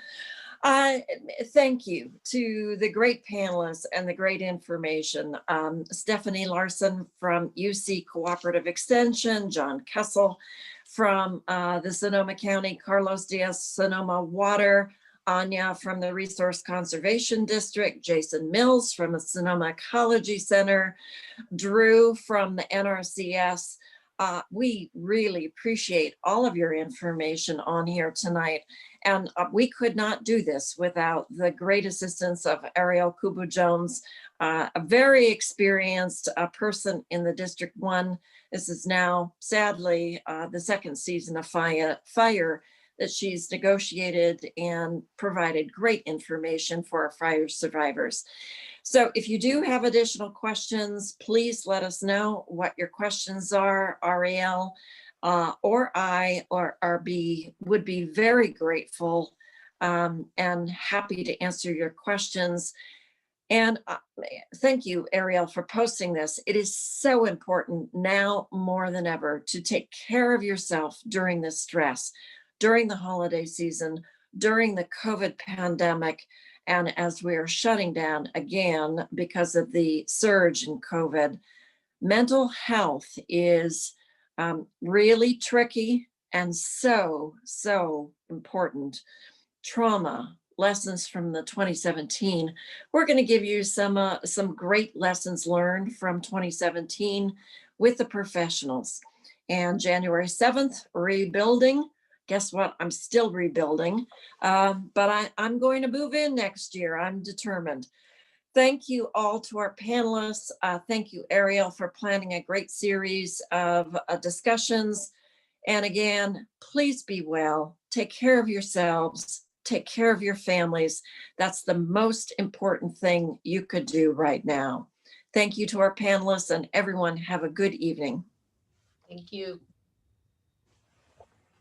Thank you to the great panelists and the great information. Stephanie Larson from UC Cooperative Extension, John Kessel from the Sonoma County, Carlos Diaz, Sonoma Water, Anya from the Resource Conservation District, Jason Mills from the Sonoma Ecology Center, Drew from the NRCS. We really appreciate all of your information on here tonight. And we could not do this without the great assistance of Ariel Kubu-Jones, a very experienced person in the District 1. This is now, sadly, the 2nd season of fire that she's negotiated and provided great information for our fire survivors. So if you do have additional questions, please let us know what your questions are. Ariel or I or RB would be very grateful and happy to answer your questions. And thank you, Ariel, for posting this. It is so important now more than ever to take care of yourself during this stress, during the holiday season, during the COVID pandemic, and as we're shutting down again because of the surge in COVID. Mental health is really tricky and so important. Trauma, lessons from the 2017. We're going to give you some great lessons learned from 2017 with the professionals. And January 7th, rebuilding. Guess what? I'm still rebuilding, but I'm going to move in next year. I'm determined. Thank you all to our panelists. Thank you, Ariel, for planning a great series of discussions. And again, please be well. Take care of yourselves. Take care of your families. That's the most important thing you could do right now. Thank you to our panelists, and everyone have a good evening. Thank you.